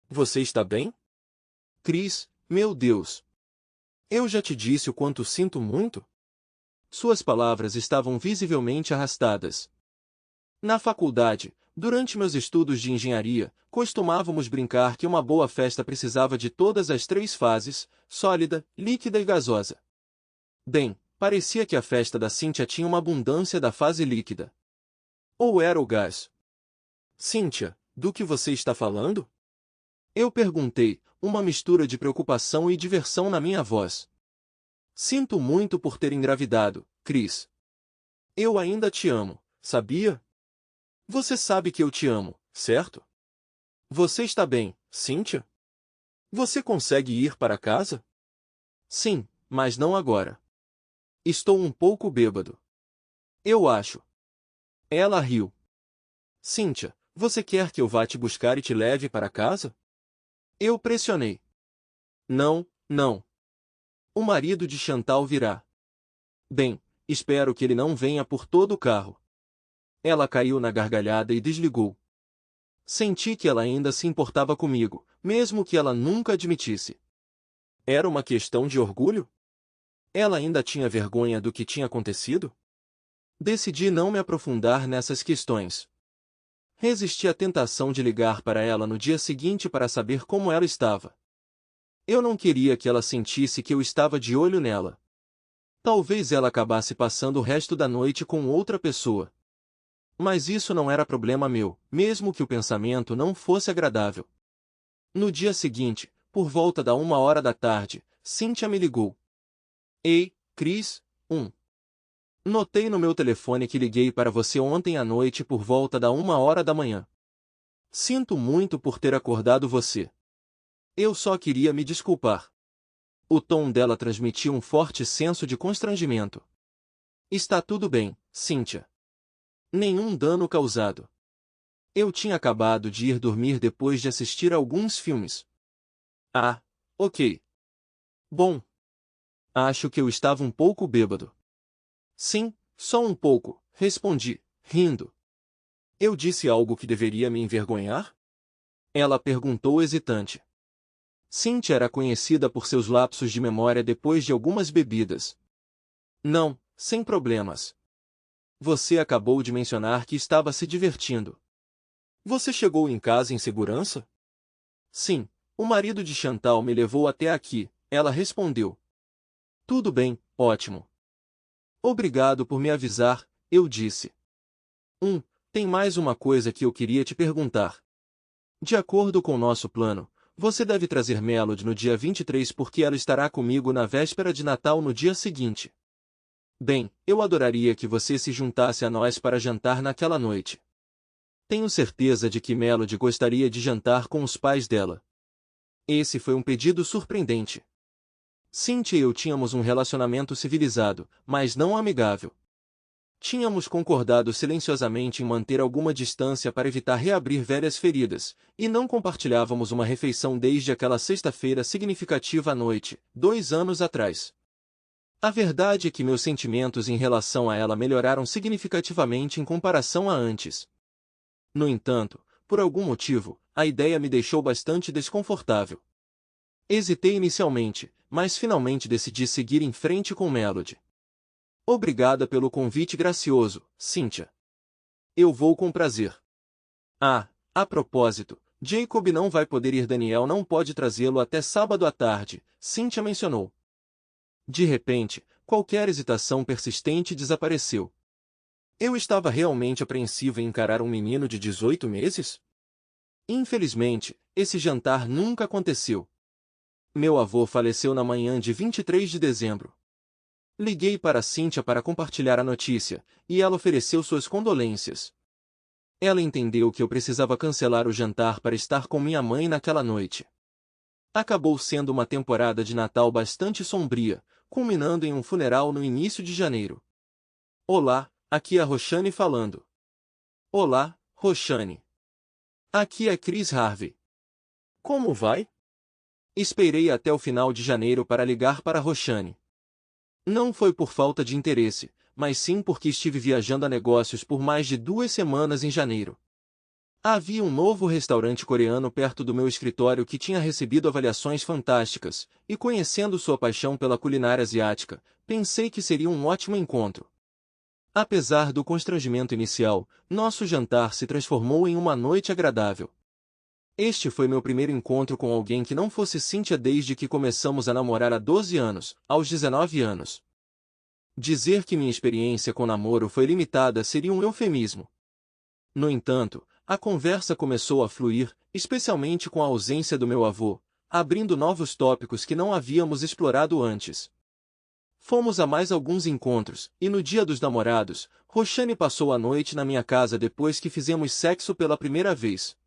Você está bem? Chris, meu Deus! Eu já te disse o quanto sinto muito? Suas palavras estavam visivelmente arrastadas. Na faculdade, durante meus estudos de engenharia, costumávamos brincar que uma boa festa precisava de todas as 3 fases, sólida, líquida e gasosa. Bem, parecia que a festa da Cynthia tinha uma abundância da fase líquida. Ou era o gás? Cynthia, do que você está falando? Eu perguntei, uma mistura de preocupação e diversão na minha voz. Sinto muito por ter engravidado, Chris. Eu ainda te amo, sabia? Você sabe que eu te amo, certo? Você está bem, Cynthia? Você consegue ir para casa? Sim, mas não agora. Estou um pouco bêbado. Eu acho. Ela riu. Cynthia, você quer que eu vá te buscar e te leve para casa? Eu pressionei. Não, não. O marido de Chantal virá. Bem, espero que ele não venha por todo o carro. Ela caiu na gargalhada e desligou. Senti que ela ainda se importava comigo, mesmo que ela nunca admitisse. Era uma questão de orgulho? Ela ainda tinha vergonha do que tinha acontecido? Decidi não me aprofundar nessas questões. Resisti à tentação de ligar para ela no dia seguinte para saber como ela estava. Eu não queria que ela sentisse que eu estava de olho nela. Talvez ela acabasse passando o resto da noite com outra pessoa. Mas isso não era problema meu, mesmo que o pensamento não fosse agradável. No dia seguinte, por volta da 1h da tarde, Cynthia me ligou. Ei, Chris, Notei no meu telefone que liguei para você ontem à noite por volta da 1h da manhã. Sinto muito por ter acordado você. Eu só queria me desculpar. O tom dela transmitia um forte senso de constrangimento. Está tudo bem, Cynthia. Nenhum dano causado. Eu tinha acabado de ir dormir depois de assistir a alguns filmes. Ah, ok. Bom. Acho que eu estava um pouco bêbado. Sim, só um pouco, respondi, rindo. Eu disse algo que deveria me envergonhar? Ela perguntou hesitante. Cynthia era conhecida por seus lapsos de memória depois de algumas bebidas. Não, sem problemas. Você acabou de mencionar que estava se divertindo. Você chegou em casa em segurança? Sim, o marido de Chantal me levou até aqui, ela respondeu. Tudo bem, ótimo. Obrigado por me avisar, eu disse. Tem mais uma coisa que eu queria te perguntar. De acordo com nosso plano, você deve trazer Melody no dia 23 porque ela estará comigo na véspera de Natal no dia seguinte. Bem, eu adoraria que você se juntasse a nós para jantar naquela noite. Tenho certeza de que Melody gostaria de jantar com os pais dela. Esse foi um pedido surpreendente. Cynthia e eu tínhamos um relacionamento civilizado, mas não amigável. Tínhamos concordado silenciosamente em manter alguma distância para evitar reabrir velhas feridas, e não compartilhávamos uma refeição desde aquela sexta-feira significativa à noite, 2 anos atrás. A verdade é que meus sentimentos em relação a ela melhoraram significativamente em comparação a antes. No entanto, por algum motivo, a ideia me deixou bastante desconfortável. Hesitei inicialmente, mas finalmente decidi seguir em frente com Melody. Obrigada pelo convite gracioso, Cynthia. Eu vou com prazer. Ah, a propósito, Jacob não vai poder ir. Daniel não pode trazê-lo até sábado à tarde, Cynthia mencionou. De repente, qualquer hesitação persistente desapareceu. Eu estava realmente apreensivo em encarar um menino de 18 meses? Infelizmente, esse jantar nunca aconteceu. Meu avô faleceu na manhã de 23 de dezembro. Liguei para Cynthia para compartilhar a notícia, e ela ofereceu suas condolências. Ela entendeu que eu precisava cancelar o jantar para estar com minha mãe naquela noite. Acabou sendo uma temporada de Natal bastante sombria, culminando em um funeral no início de janeiro. Olá, aqui é a Roxane falando. Olá, Roxane. Aqui é Chris Harvey. Como vai? Esperei até o final de janeiro para ligar para Roxane. Não foi por falta de interesse, mas sim porque estive viajando a negócios por mais de 2 semanas em janeiro. Havia um novo restaurante coreano perto do meu escritório que tinha recebido avaliações fantásticas, e conhecendo sua paixão pela culinária asiática, pensei que seria um ótimo encontro. Apesar do constrangimento inicial, nosso jantar se transformou em uma noite agradável. Este foi meu primeiro encontro com alguém que não fosse Cynthia desde que começamos a namorar há 12 anos, aos 19 anos. Dizer que minha experiência com namoro foi limitada seria um eufemismo. No entanto, a conversa começou a fluir, especialmente com a ausência do meu avô, abrindo novos tópicos que não havíamos explorado antes. Fomos a mais alguns encontros, e no dia dos namorados, Roxane passou a noite na minha casa depois que fizemos sexo pela primeira vez.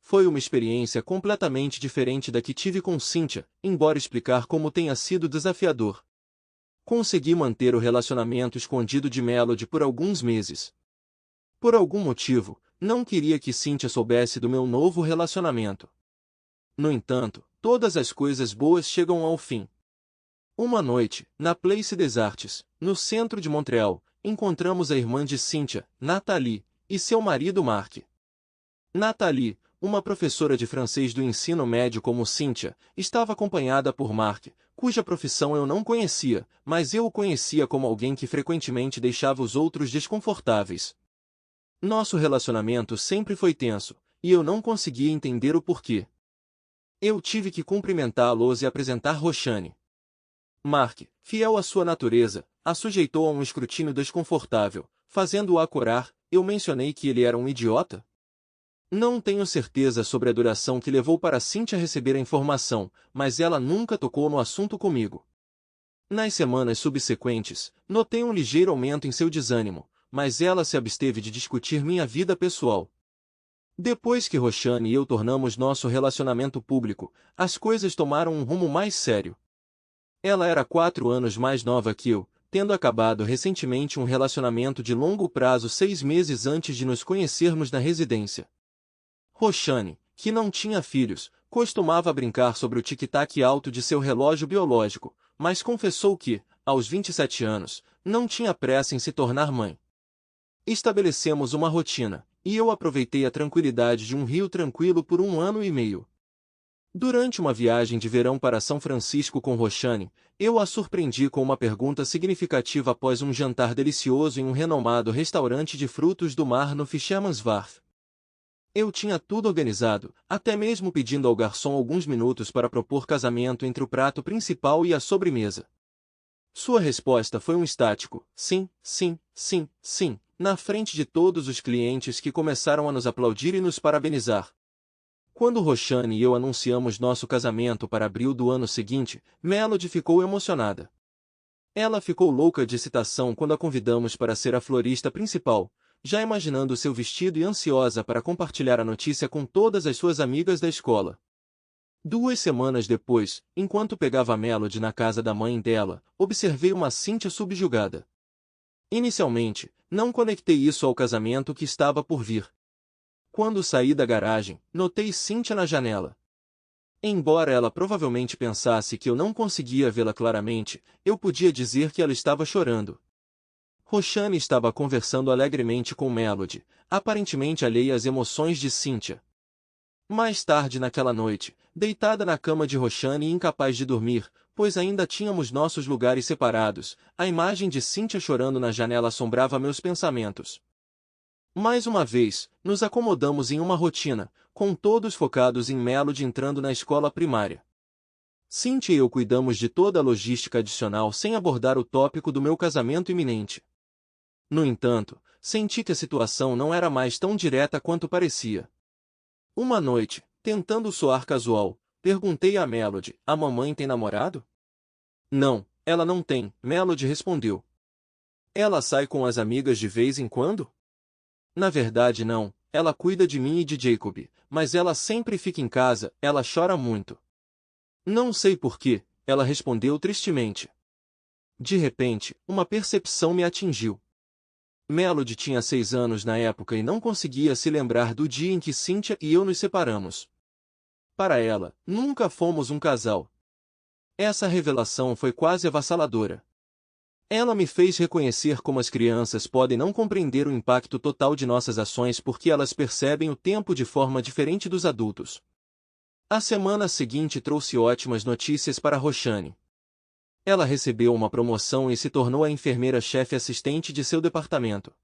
Foi uma experiência completamente diferente da que tive com Cynthia, embora explicar como tenha sido desafiador. Consegui manter o relacionamento escondido de Melody por alguns meses. Por algum motivo, não queria que Cynthia soubesse do meu novo relacionamento. No entanto, todas as coisas boas chegam ao fim. Uma noite, na Place des Arts, no centro de Montreal, encontramos a irmã de Cynthia, Nathalie, e seu marido Mark. Nathalie, uma professora de francês do ensino médio como Cynthia, estava acompanhada por Mark, cuja profissão eu não conhecia, mas eu o conhecia como alguém que frequentemente deixava os outros desconfortáveis. Nosso relacionamento sempre foi tenso, e eu não conseguia entender o porquê. Eu tive que cumprimentá-los e apresentar Roxane. Mark, fiel à sua natureza, a sujeitou a um escrutínio desconfortável, fazendo-a corar. Eu mencionei que ele era um idiota? Não tenho certeza sobre a duração que levou para Cynthia receber a informação, mas ela nunca tocou no assunto comigo. Nas semanas subsequentes, notei um ligeiro aumento em seu desânimo, mas ela se absteve de discutir minha vida pessoal. Depois que Roxane e eu tornamos nosso relacionamento público, as coisas tomaram um rumo mais sério. Ela era 4 anos mais nova que eu, tendo acabado recentemente um relacionamento de longo prazo 6 meses antes de nos conhecermos na residência. Roxane, que não tinha filhos, costumava brincar sobre o tic-tac alto de seu relógio biológico, mas confessou que, aos 27 anos, não tinha pressa em se tornar mãe. Estabelecemos uma rotina, e eu aproveitei a tranquilidade de um rio tranquilo por 1 ano e meio. Durante uma viagem de verão para São Francisco com Roxane, eu a surpreendi com uma pergunta significativa após um jantar delicioso em um renomado restaurante de frutos do mar no Fisherman's Wharf. Eu tinha tudo organizado, até mesmo pedindo ao garçom alguns minutos para propor casamento entre o prato principal e a sobremesa. Sua resposta foi um estático sim, sim, sim, sim, na frente de todos os clientes que começaram a nos aplaudir e nos parabenizar. Quando Roxane e eu anunciamos nosso casamento para abril do ano seguinte, Melody ficou emocionada. Ela ficou louca de excitação quando a convidamos para ser a florista principal, já imaginando seu vestido e ansiosa para compartilhar a notícia com todas as suas amigas da escola. 2 semanas depois, enquanto pegava a Melody na casa da mãe dela, observei uma Cynthia subjugada. Inicialmente, não conectei isso ao casamento que estava por vir. Quando saí da garagem, notei Cynthia na janela. Embora ela provavelmente pensasse que eu não conseguia vê-la claramente, eu podia dizer que ela estava chorando. Roxane estava conversando alegremente com Melody, aparentemente alheia às emoções de Cynthia. Mais tarde naquela noite, deitada na cama de Roxane e incapaz de dormir, pois ainda tínhamos nossos lugares separados, a imagem de Cynthia chorando na janela assombrava meus pensamentos. Mais uma vez, nos acomodamos em uma rotina, com todos focados em Melody entrando na escola primária. Cynthia e eu cuidamos de toda a logística adicional sem abordar o tópico do meu casamento iminente. No entanto, senti que a situação não era mais tão direta quanto parecia. Uma noite, tentando soar casual, perguntei a Melody: a mamãe tem namorado? Não, ela não tem, Melody respondeu. Ela sai com as amigas de vez em quando? Na verdade não, ela cuida de mim e de Jacob, mas ela sempre fica em casa, ela chora muito. Não sei por quê, ela respondeu tristemente. De repente, uma percepção me atingiu. Melody tinha 6 anos na época e não conseguia se lembrar do dia em que Cynthia e eu nos separamos. Para ela, nunca fomos um casal. Essa revelação foi quase avassaladora. Ela me fez reconhecer como as crianças podem não compreender o impacto total de nossas ações porque elas percebem o tempo de forma diferente dos adultos. A semana seguinte trouxe ótimas notícias para Roxane. Ela recebeu uma promoção e se tornou a enfermeira-chefe assistente de seu departamento.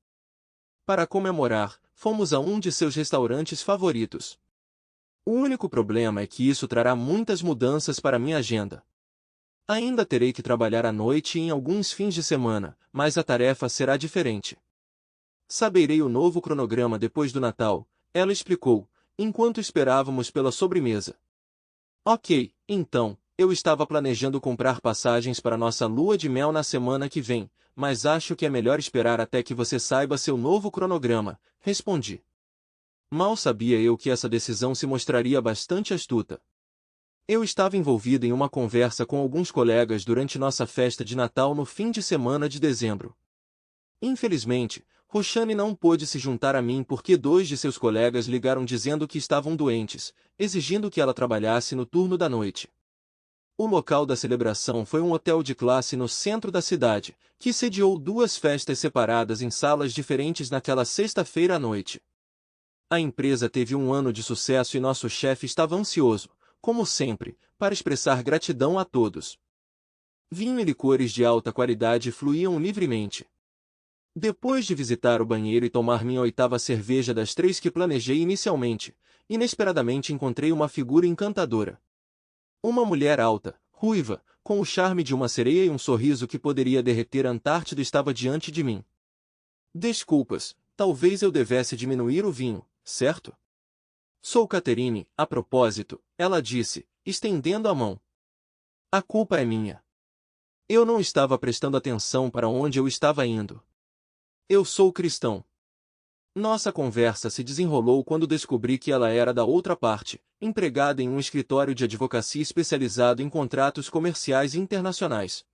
Para comemorar, fomos a um de seus restaurantes favoritos. O único problema é que isso trará muitas mudanças para minha agenda. Ainda terei que trabalhar à noite e em alguns fins de semana, mas a tarefa será diferente. Saberei o novo cronograma depois do Natal, ela explicou, enquanto esperávamos pela sobremesa. Ok, então, eu estava planejando comprar passagens para nossa lua de mel na semana que vem, mas acho que é melhor esperar até que você saiba seu novo cronograma, respondi. Mal sabia eu que essa decisão se mostraria bastante astuta. Eu estava envolvido em uma conversa com alguns colegas durante nossa festa de Natal no fim de semana de dezembro. Infelizmente, Roxane não pôde se juntar a mim porque 2 de seus colegas ligaram dizendo que estavam doentes, exigindo que ela trabalhasse no turno da noite. O local da celebração foi um hotel de classe no centro da cidade, que sediou 2 festas separadas em salas diferentes naquela sexta-feira à noite. A empresa teve um ano de sucesso e nosso chefe estava ansioso, como sempre, para expressar gratidão a todos. Vinho e licores de alta qualidade fluíam livremente. Depois de visitar o banheiro e tomar minha 8ª cerveja das 3 que planejei inicialmente, inesperadamente encontrei uma figura encantadora. Uma mulher alta, ruiva, com o charme de uma sereia e um sorriso que poderia derreter a Antártida estava diante de mim. Desculpas, talvez eu devesse diminuir o vinho, certo? Sou Catherine, a propósito, ela disse, estendendo a mão. A culpa é minha. Eu não estava prestando atenção para onde eu estava indo. Eu sou cristão. Nossa conversa se desenrolou quando descobri que ela era da outra parte, empregada em um escritório de advocacia especializado em contratos comerciais internacionais.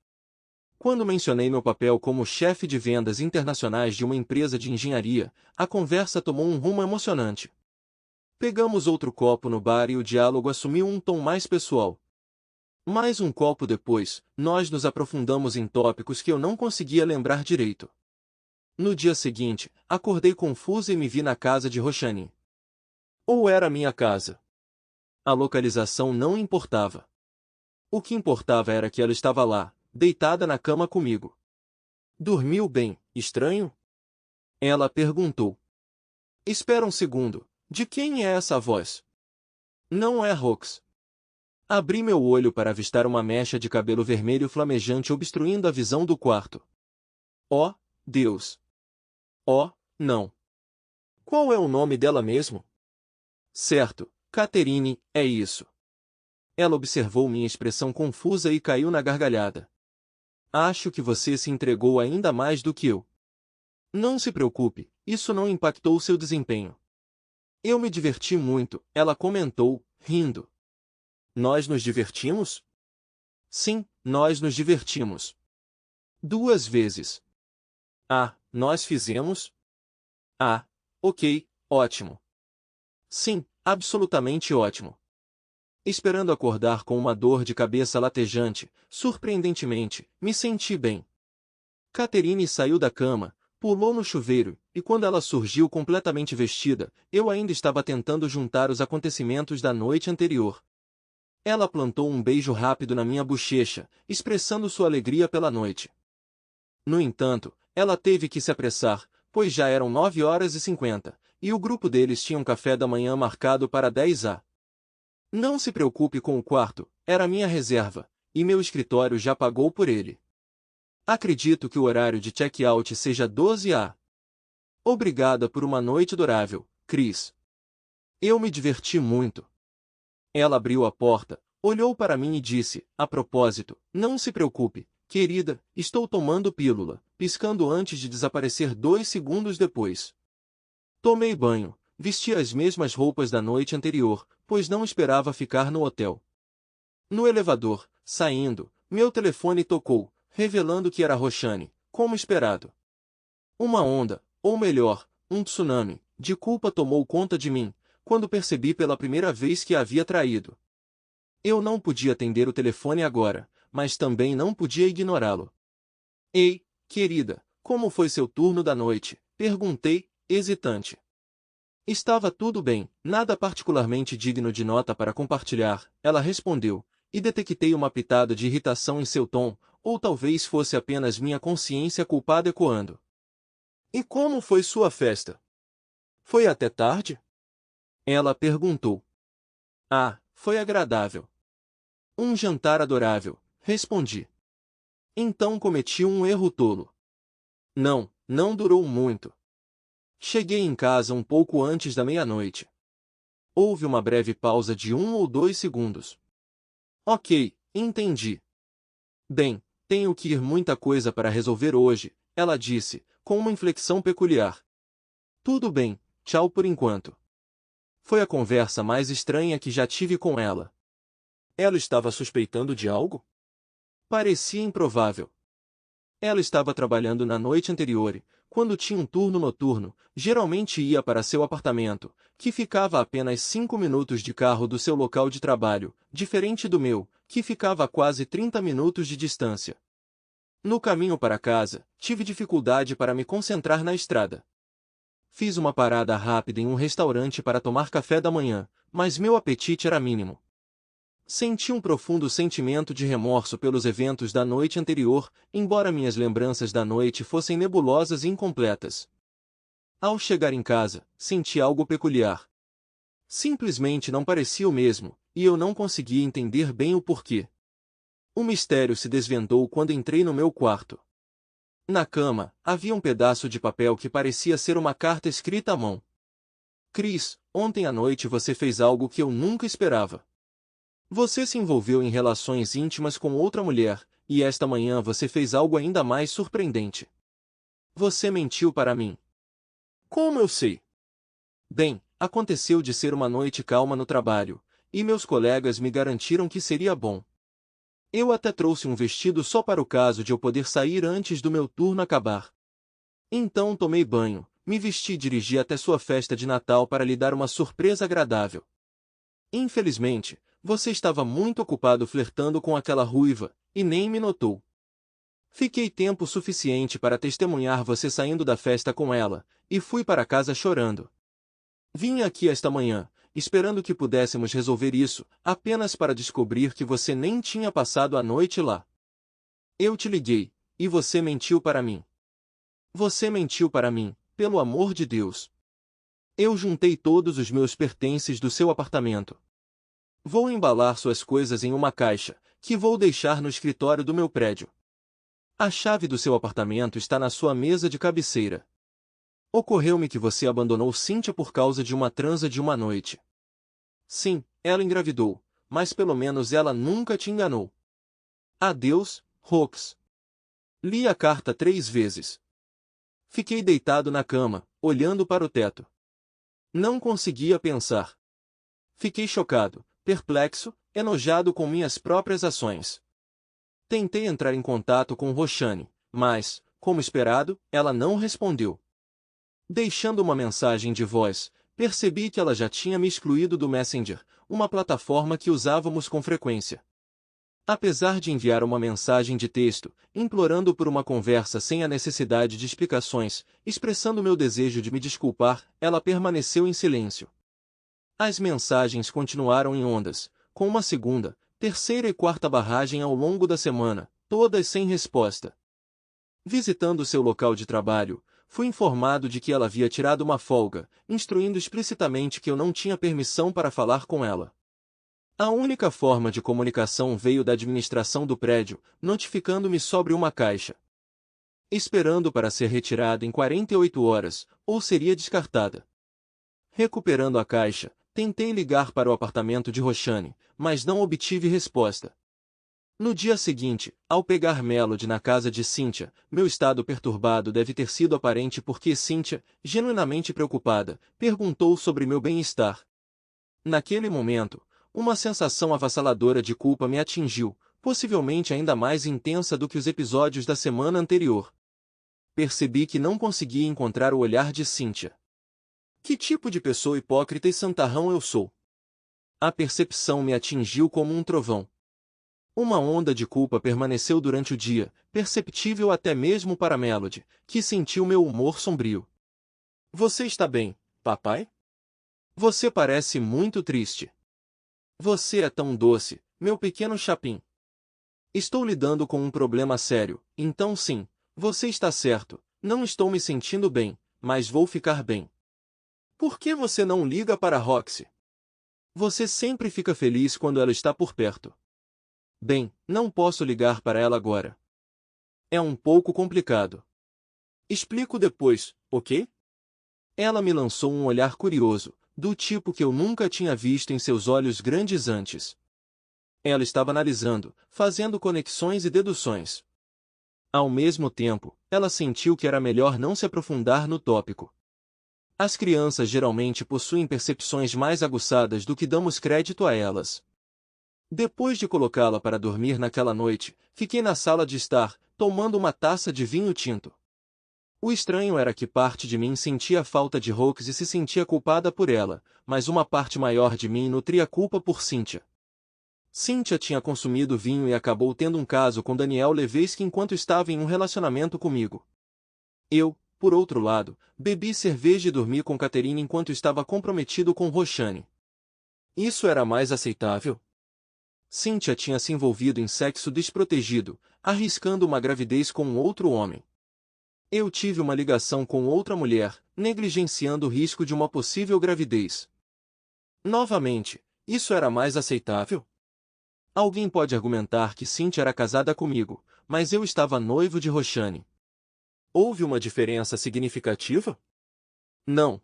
Quando mencionei meu papel como chefe de vendas internacionais de uma empresa de engenharia, a conversa tomou um rumo emocionante. Pegamos outro copo no bar e o diálogo assumiu um tom mais pessoal. Mais um copo depois, nós nos aprofundamos em tópicos que eu não conseguia lembrar direito. No dia seguinte, acordei confusa e me vi na casa de Roshani. Ou era minha casa? A localização não importava. O que importava era que ela estava lá, deitada na cama comigo. Dormiu bem, estranho? Ela perguntou. Espera um segundo, de quem é essa voz? Não é Rox. Abri meu olho para avistar uma mecha de cabelo vermelho flamejante obstruindo a visão do quarto. Oh, Deus! Oh, não! Qual é o nome dela mesmo? Certo, Catherine, é isso. Ela observou minha expressão confusa e caiu na gargalhada. Acho que você se entregou ainda mais do que eu. Não se preocupe, isso não impactou seu desempenho. Eu me diverti muito, ela comentou, rindo. Nós nos divertimos? Sim, nós nos divertimos. 2 vezes. Ah, nós fizemos? Ah, ok, ótimo. Sim, absolutamente ótimo. Esperando acordar com uma dor de cabeça latejante, surpreendentemente, me senti bem. Catherine saiu da cama, pulou no chuveiro, e quando ela surgiu completamente vestida, eu ainda estava tentando juntar os acontecimentos da noite anterior. Ela plantou um beijo rápido na minha bochecha, expressando sua alegria pela noite. No entanto, ela teve que se apressar, pois já eram 9h50, e o grupo deles tinha um café da manhã marcado para 10h. Não se preocupe com o quarto, era minha reserva, e meu escritório já pagou por ele. Acredito que o horário de check-out seja 12h. Obrigada por uma noite adorável, Chris. Eu me diverti muito. Ela abriu a porta, olhou para mim e disse, a propósito, não se preocupe, querida, estou tomando pílula, piscando antes de desaparecer 2 segundos depois. Tomei banho, vesti as mesmas roupas da noite anterior, pois não esperava ficar no hotel. No elevador, saindo, meu telefone tocou, revelando que era Roshani, como esperado. Uma onda, ou melhor, um tsunami, de culpa tomou conta de mim, quando percebi pela primeira vez que a havia traído. Eu não podia atender o telefone agora, mas também não podia ignorá-lo. Ei, querida, como foi seu turno da noite? Perguntei, hesitante. Estava tudo bem, nada particularmente digno de nota para compartilhar, ela respondeu, e detectei uma pitada de irritação em seu tom, ou talvez fosse apenas minha consciência culpada ecoando. E como foi sua festa? Foi até tarde? Ela perguntou. Ah, foi agradável. Um jantar adorável, respondi. Então cometi um erro tolo. Não, não durou muito. Cheguei em casa um pouco antes da meia-noite. Houve uma breve pausa de 1 ou 2 segundos. Ok, entendi. Bem, tenho que ir muita coisa para resolver hoje, ela disse, com uma inflexão peculiar. Tudo bem, tchau por enquanto. Foi a conversa mais estranha que já tive com ela. Ela estava suspeitando de algo? Parecia improvável. Ela estava trabalhando na noite anterior e, quando tinha um turno noturno, geralmente ia para seu apartamento, que ficava a apenas 5 minutos de carro do seu local de trabalho, diferente do meu, que ficava a quase 30 minutos de distância. No caminho para casa, tive dificuldade para me concentrar na estrada. Fiz uma parada rápida em um restaurante para tomar café da manhã, mas meu apetite era mínimo. Senti um profundo sentimento de remorso pelos eventos da noite anterior, embora minhas lembranças da noite fossem nebulosas e incompletas. Ao chegar em casa, senti algo peculiar. Simplesmente não parecia o mesmo, e eu não conseguia entender bem o porquê. O mistério se desvendou quando entrei no meu quarto. Na cama, havia um pedaço de papel que parecia ser uma carta escrita à mão. Chris, ontem à noite você fez algo que eu nunca esperava. Você se envolveu em relações íntimas com outra mulher, e esta manhã você fez algo ainda mais surpreendente. Você mentiu para mim. Como eu sei? Bem, aconteceu de ser uma noite calma no trabalho, e meus colegas me garantiram que seria bom. Eu até trouxe um vestido só para o caso de eu poder sair antes do meu turno acabar. Então tomei banho, me vesti e dirigi até sua festa de Natal para lhe dar uma surpresa agradável. Infelizmente, você estava muito ocupado flertando com aquela ruiva, e nem me notou. Fiquei tempo suficiente para testemunhar você saindo da festa com ela, e fui para casa chorando. Vim aqui esta manhã, esperando que pudéssemos resolver isso, apenas para descobrir que você nem tinha passado a noite lá. Eu te liguei, e você mentiu para mim. Você mentiu para mim, pelo amor de Deus. Eu juntei todos os meus pertences do seu apartamento. Vou embalar suas coisas em uma caixa, que vou deixar no escritório do meu prédio. A chave do seu apartamento está na sua mesa de cabeceira. Ocorreu-me que você abandonou Cynthia por causa de uma transa de uma noite. Sim, ela engravidou, mas pelo menos ela nunca te enganou. Adeus, Rox. Li a carta 3 vezes. Fiquei deitado na cama, olhando para o teto. Não conseguia pensar. Fiquei chocado, perplexo, enojado com minhas próprias ações. Tentei entrar em contato com Roxane, mas, como esperado, ela não respondeu. Deixando uma mensagem de voz, percebi que ela já tinha me excluído do Messenger, uma plataforma que usávamos com frequência. Apesar de enviar uma mensagem de texto, implorando por uma conversa sem a necessidade de explicações, expressando meu desejo de me desculpar, ela permaneceu em silêncio. As mensagens continuaram em ondas, com uma segunda, terceira e quarta barragem ao longo da semana, todas sem resposta. Visitando seu local de trabalho, fui informado de que ela havia tirado uma folga, instruindo explicitamente que eu não tinha permissão para falar com ela. A única forma de comunicação veio da administração do prédio, notificando-me sobre uma caixa. Esperando para ser retirada em 48 horas, ou seria descartada. Recuperando a caixa, tentei ligar para o apartamento de Roxane, mas não obtive resposta. No dia seguinte, ao pegar Melody na casa de Cynthia, meu estado perturbado deve ter sido aparente porque Cynthia, genuinamente preocupada, perguntou sobre meu bem-estar. Naquele momento, uma sensação avassaladora de culpa me atingiu, possivelmente ainda mais intensa do que os episódios da semana anterior. Percebi que não conseguia encontrar o olhar de Cynthia. Que tipo de pessoa hipócrita e santarrão eu sou? A percepção me atingiu como um trovão. Uma onda de culpa permaneceu durante o dia, perceptível até mesmo para Melody, que sentiu meu humor sombrio. Você está bem, papai? Você parece muito triste. Você é tão doce, meu pequeno chapim. Estou lidando com um problema sério, então sim, você está certo, não estou me sentindo bem, mas vou ficar bem. Por que você não liga para Roxy? Você sempre fica feliz quando ela está por perto. Bem, não posso ligar para ela agora. É um pouco complicado. Explico depois, ok? Ela me lançou um olhar curioso, do tipo que eu nunca tinha visto em seus olhos grandes antes. Ela estava analisando, fazendo conexões e deduções. Ao mesmo tempo, ela sentiu que era melhor não se aprofundar no tópico. As crianças geralmente possuem percepções mais aguçadas do que damos crédito a elas. Depois de colocá-la para dormir naquela noite, fiquei na sala de estar, tomando uma taça de vinho tinto. O estranho era que parte de mim sentia falta de Rox e se sentia culpada por ela, mas uma parte maior de mim nutria culpa por Cynthia. Cynthia tinha consumido vinho e acabou tendo um caso com Daniel Levesque enquanto estava em um relacionamento comigo. Eu, por outro lado, bebi cerveja e dormi com Catherine enquanto estava comprometido com Roxane. Isso era mais aceitável? Cynthia tinha se envolvido em sexo desprotegido, arriscando uma gravidez com um outro homem. Eu tive uma ligação com outra mulher, negligenciando o risco de uma possível gravidez. Novamente, isso era mais aceitável? Alguém pode argumentar que Cynthia era casada comigo, mas eu estava noivo de Roxane. Houve uma diferença significativa? Não.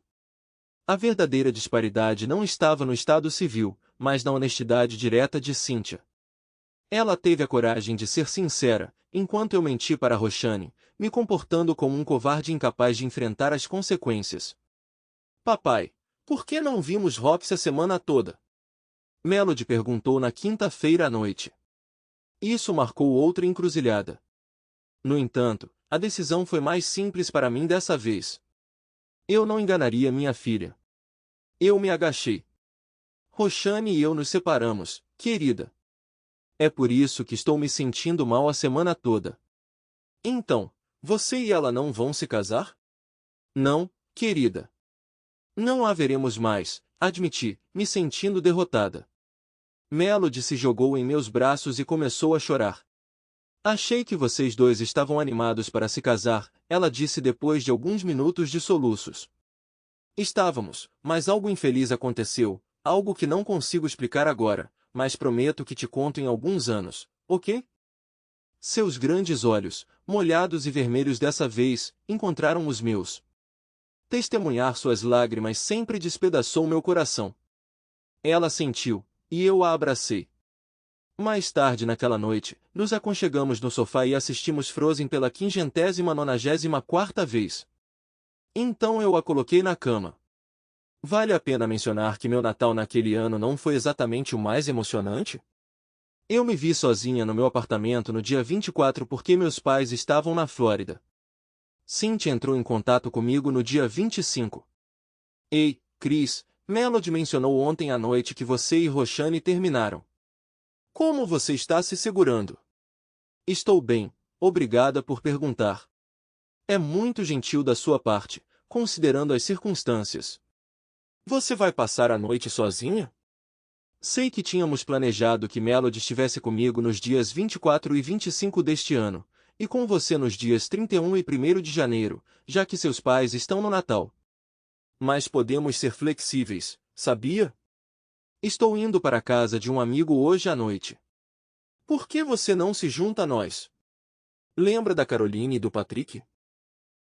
A verdadeira disparidade não estava no estado civil, mas na honestidade direta de Cynthia. Ela teve a coragem de ser sincera, enquanto eu menti para Roxane, me comportando como um covarde incapaz de enfrentar as consequências. Papai, por que não vimos Roxy a semana toda? Melody perguntou na quinta-feira à noite. Isso marcou outra encruzilhada. No entanto, a decisão foi mais simples para mim dessa vez. Eu não enganaria minha filha. Eu me agachei. Roxane e eu nos separamos, querida. É por isso que estou me sentindo mal a semana toda. Então, você e ela não vão se casar? Não, querida. Não haveremos mais, admiti, me sentindo derrotada. Melody se jogou em meus braços e começou a chorar. Achei que vocês dois estavam animados para se casar, ela disse depois de alguns minutos de soluços. Estávamos, mas algo infeliz aconteceu, algo que não consigo explicar agora, mas prometo que te conto em alguns anos, ok? Seus grandes olhos, molhados e vermelhos dessa vez, encontraram os meus. Testemunhar suas lágrimas sempre despedaçou meu coração. Ela sentiu, e eu a abracei. Mais tarde naquela noite, nos aconchegamos no sofá e assistimos Frozen pela 594ª vez. Então eu a coloquei na cama. Vale a pena mencionar que meu Natal naquele ano não foi exatamente o mais emocionante? Eu me vi sozinha no meu apartamento no dia 24 porque meus pais estavam na Flórida. Cynthia entrou em contato comigo no dia 25. Ei, Chris, Melody mencionou ontem à noite que você e Roxane terminaram. Como você está se segurando? Estou bem, obrigada por perguntar. É muito gentil da sua parte, considerando as circunstâncias. Você vai passar a noite sozinha? Sei que tínhamos planejado que Melody estivesse comigo nos dias 24 e 25 deste ano, e com você nos dias 31 e 1º de janeiro, já que seus pais estão no Natal. Mas podemos ser flexíveis, sabia? Estou indo para a casa de um amigo hoje à noite. Por que você não se junta a nós? Lembra da Caroline e do Patrick?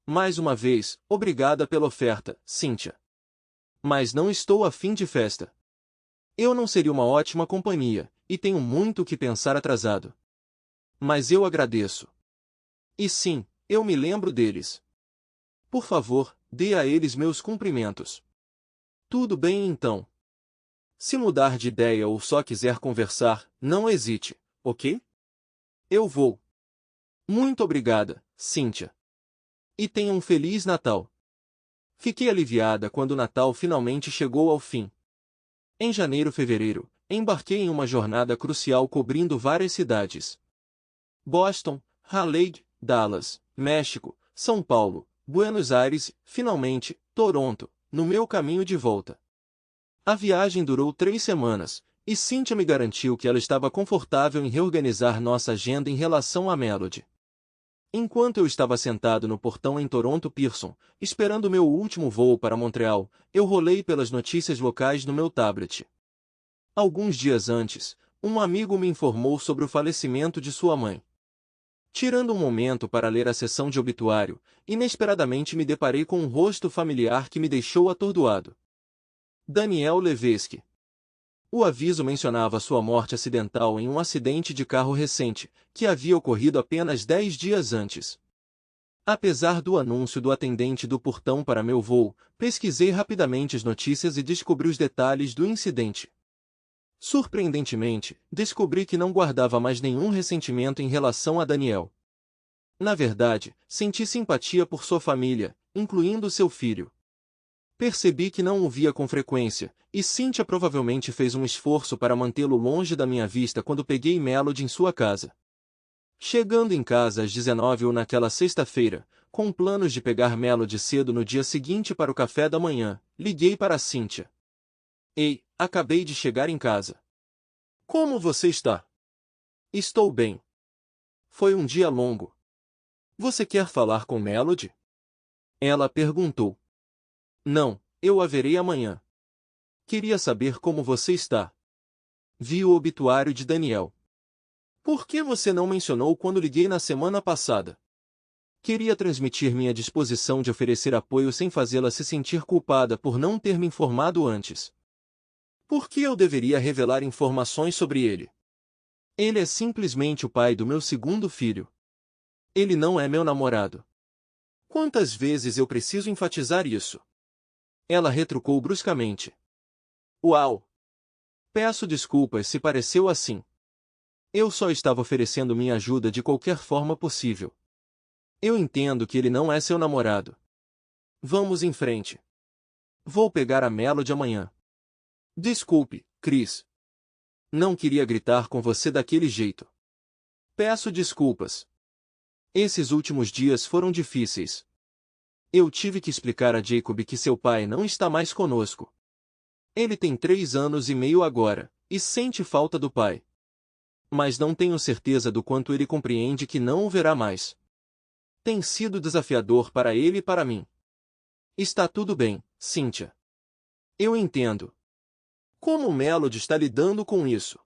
Mais uma vez, obrigada pela oferta, Cynthia. Mas não estou a fim de festa. Eu não seria uma ótima companhia, e tenho muito o que pensar atrasado. Mas eu agradeço. E sim, eu me lembro deles. Por favor, dê a eles meus cumprimentos. Tudo bem então. Se mudar de ideia ou só quiser conversar, não hesite, ok? Eu vou. Muito obrigada, Cynthia. E tenha um Feliz Natal. Fiquei aliviada quando o Natal finalmente chegou ao fim. Em janeiro-fevereiro, embarquei em uma jornada crucial cobrindo várias cidades. Boston, Raleigh, Dallas, México, São Paulo, Buenos Aires, finalmente, Toronto, no meu caminho de volta. A viagem durou 3 semanas, e Cynthia me garantiu que ela estava confortável em reorganizar nossa agenda em relação à Melody. Enquanto eu estava sentado no portão em Toronto Pearson, esperando meu último voo para Montreal, eu rolei pelas notícias locais no meu tablet. Alguns dias antes, um amigo me informou sobre o falecimento de sua mãe. Tirando um momento para ler a sessão de obituário, inesperadamente me deparei com um rosto familiar que me deixou atordoado. Daniel Levesque. O aviso mencionava sua morte acidental em um acidente de carro recente, que havia ocorrido apenas 10 dias antes. Apesar do anúncio do atendente do portão para meu voo, pesquisei rapidamente as notícias e descobri os detalhes do incidente. Surpreendentemente, descobri que não guardava mais nenhum ressentimento em relação a Daniel. Na verdade, senti simpatia por sua família, incluindo seu filho. Percebi que não o via com frequência, e Cynthia provavelmente fez um esforço para mantê-lo longe da minha vista quando peguei Melody em sua casa. Chegando em casa às 19 ou naquela sexta-feira, com planos de pegar Melody cedo no dia seguinte para o café da manhã, liguei para Cynthia. Ei, acabei de chegar em casa. Como você está? Estou bem. Foi um dia longo. Você quer falar com Melody? Ela perguntou. Não, eu a verei amanhã. Queria saber como você está. Vi o obituário de Daniel. Por que você não mencionou quando liguei na semana passada? Queria transmitir minha disposição de oferecer apoio sem fazê-la se sentir culpada por não ter me informado antes. Por que eu deveria revelar informações sobre ele? Ele é simplesmente o pai do meu segundo filho. Ele não é meu namorado. Quantas vezes eu preciso enfatizar isso? Ela retrucou bruscamente. Uau! Peço desculpas se pareceu assim. Eu só estava oferecendo minha ajuda de qualquer forma possível. Eu entendo que ele não é seu namorado. Vamos em frente. Vou pegar a Melody amanhã. Desculpe, Chris. Não queria gritar com você daquele jeito. Peço desculpas. Esses últimos dias foram difíceis. Eu tive que explicar a Jacob que seu pai não está mais conosco. Ele tem 3 anos e meio agora, e sente falta do pai. Mas não tenho certeza do quanto ele compreende que não o verá mais. Tem sido desafiador para ele e para mim. Está tudo bem, Cynthia. Eu entendo. Como Melody está lidando com isso?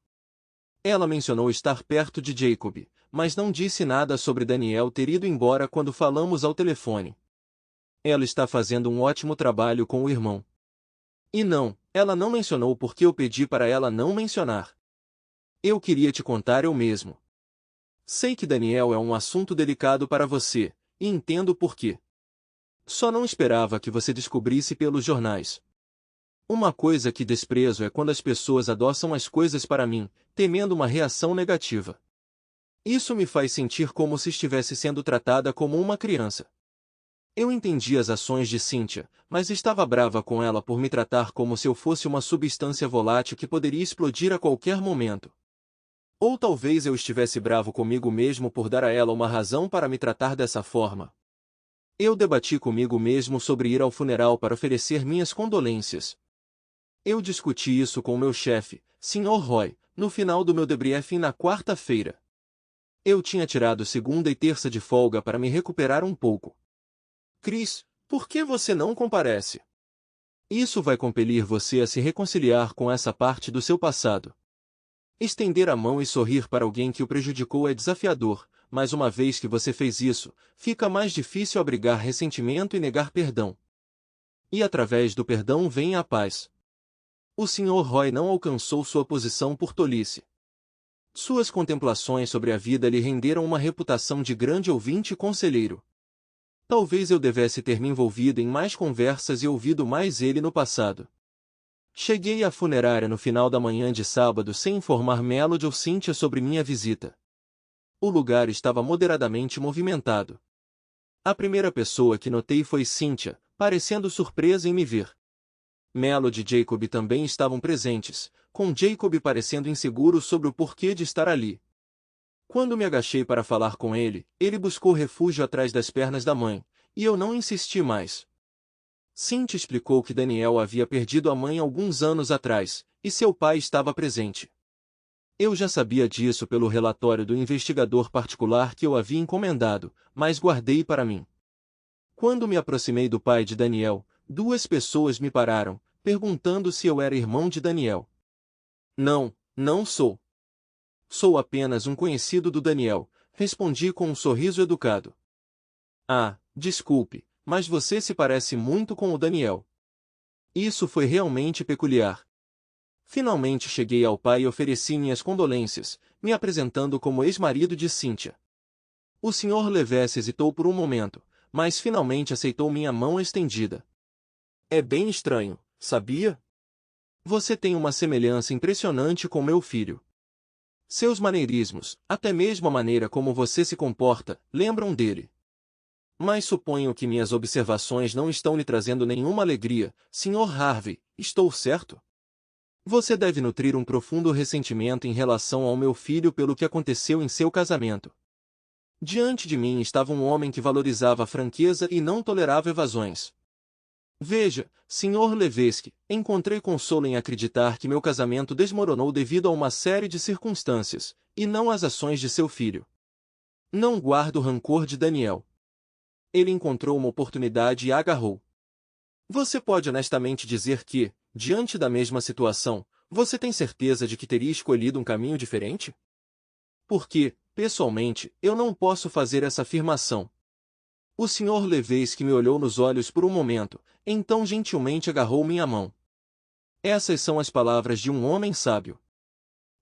Ela mencionou estar perto de Jacob, mas não disse nada sobre Daniel ter ido embora quando falamos ao telefone. Ela está fazendo um ótimo trabalho com o irmão. E não, ela não mencionou porque eu pedi para ela não mencionar. Eu queria te contar eu mesmo. Sei que Daniel é um assunto delicado para você, e entendo por quê. Só não esperava que você descobrisse pelos jornais. Uma coisa que desprezo é quando as pessoas adoçam as coisas para mim, temendo uma reação negativa. Isso me faz sentir como se estivesse sendo tratada como uma criança. Eu entendi as ações de Cynthia, mas estava brava com ela por me tratar como se eu fosse uma substância volátil que poderia explodir a qualquer momento. Ou talvez eu estivesse bravo comigo mesmo por dar a ela uma razão para me tratar dessa forma. Eu debati comigo mesmo sobre ir ao funeral para oferecer minhas condolências. Eu discuti isso com meu chefe, Sr. Roy, no final do meu debriefing na quarta-feira. Eu tinha tirado segunda e terça de folga para me recuperar um pouco. Chris, por que você não comparece? Isso vai compelir você a se reconciliar com essa parte do seu passado. Estender a mão e sorrir para alguém que o prejudicou é desafiador, mas uma vez que você fez isso, fica mais difícil abrigar ressentimento e negar perdão. E através do perdão vem a paz. O Sr. Roy não alcançou sua posição por tolice. Suas contemplações sobre a vida lhe renderam uma reputação de grande ouvinte e conselheiro. Talvez eu devesse ter me envolvido em mais conversas e ouvido mais ele no passado. Cheguei à funerária no final da manhã de sábado sem informar Melody ou Cynthia sobre minha visita. O lugar estava moderadamente movimentado. A primeira pessoa que notei foi Cynthia, parecendo surpresa em me ver. Melody e Jacob também estavam presentes, com Jacob parecendo inseguro sobre o porquê de estar ali. Quando me agachei para falar com ele, ele buscou refúgio atrás das pernas da mãe, e eu não insisti mais. Cynthia explicou que Daniel havia perdido a mãe alguns anos atrás, e seu pai estava presente. Eu já sabia disso pelo relatório do investigador particular que eu havia encomendado, mas guardei para mim. Quando me aproximei do pai de Daniel, 2 pessoas me pararam, perguntando se eu era irmão de Daniel. Não, não sou. Sou apenas um conhecido do Daniel, respondi com um sorriso educado. Ah, desculpe, mas você se parece muito com o Daniel. Isso foi realmente peculiar. Finalmente cheguei ao pai e ofereci minhas condolências, me apresentando como ex-marido de Cynthia. O Sr. Levesque hesitou por um momento, mas finalmente aceitou minha mão estendida. É bem estranho, sabia? Você tem uma semelhança impressionante com meu filho. Seus maneirismos, até mesmo a maneira como você se comporta, lembram dele. Mas suponho que minhas observações não estão lhe trazendo nenhuma alegria, Sr. Harvey, estou certo? Você deve nutrir um profundo ressentimento em relação ao meu filho pelo que aconteceu em seu casamento. Diante de mim estava um homem que valorizava a franqueza e não tolerava evasões. Veja, Sr. Levesque, encontrei consolo em acreditar que meu casamento desmoronou devido a uma série de circunstâncias, e não às ações de seu filho. Não guardo rancor de Daniel. Ele encontrou uma oportunidade e a agarrou. Você pode honestamente dizer que, diante da mesma situação, você tem certeza de que teria escolhido um caminho diferente? Porque, pessoalmente, eu não posso fazer essa afirmação. O Sr. Levesque me olhou nos olhos por um momento, então gentilmente agarrou minha mão. Essas são as palavras de um homem sábio.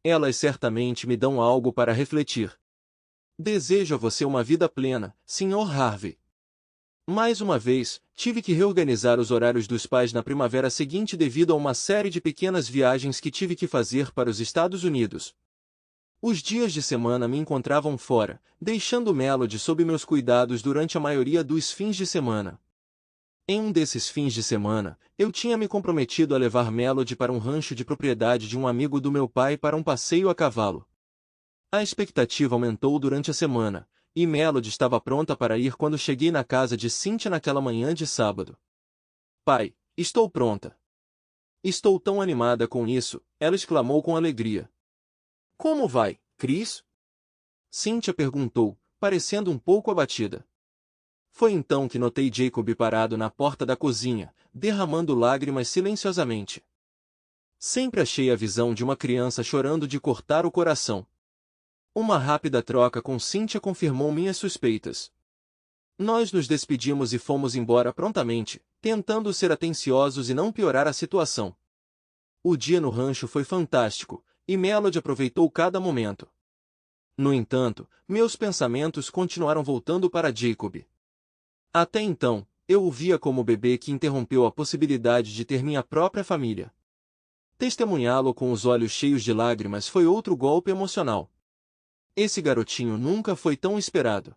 Elas certamente me dão algo para refletir. Desejo a você uma vida plena, Sr. Harvey. Mais uma vez, tive que reorganizar os horários dos pais na primavera seguinte devido a uma série de pequenas viagens que tive que fazer para os Estados Unidos. Os dias de semana me encontravam fora, deixando Melody sob meus cuidados durante a maioria dos fins de semana. Em um desses fins de semana, eu tinha me comprometido a levar Melody para um rancho de propriedade de um amigo do meu pai para um passeio a cavalo. A expectativa aumentou durante a semana, e Melody estava pronta para ir quando cheguei na casa de Cynthia naquela manhã de sábado. Pai, estou pronta. Estou tão animada com isso, ela exclamou com alegria. Como vai, Chris? Cynthia perguntou, parecendo um pouco abatida. Foi então que notei Jacob parado na porta da cozinha, derramando lágrimas silenciosamente. Sempre achei a visão de uma criança chorando de cortar o coração. Uma rápida troca com Cynthia confirmou minhas suspeitas. Nós nos despedimos e fomos embora prontamente, tentando ser atenciosos e não piorar a situação. O dia no rancho foi fantástico, e Melody aproveitou cada momento. No entanto, meus pensamentos continuaram voltando para Jacob. Até então, eu o via como o bebê que interrompeu a possibilidade de ter minha própria família. Testemunhá-lo com os olhos cheios de lágrimas foi outro golpe emocional. Esse garotinho nunca foi tão esperado.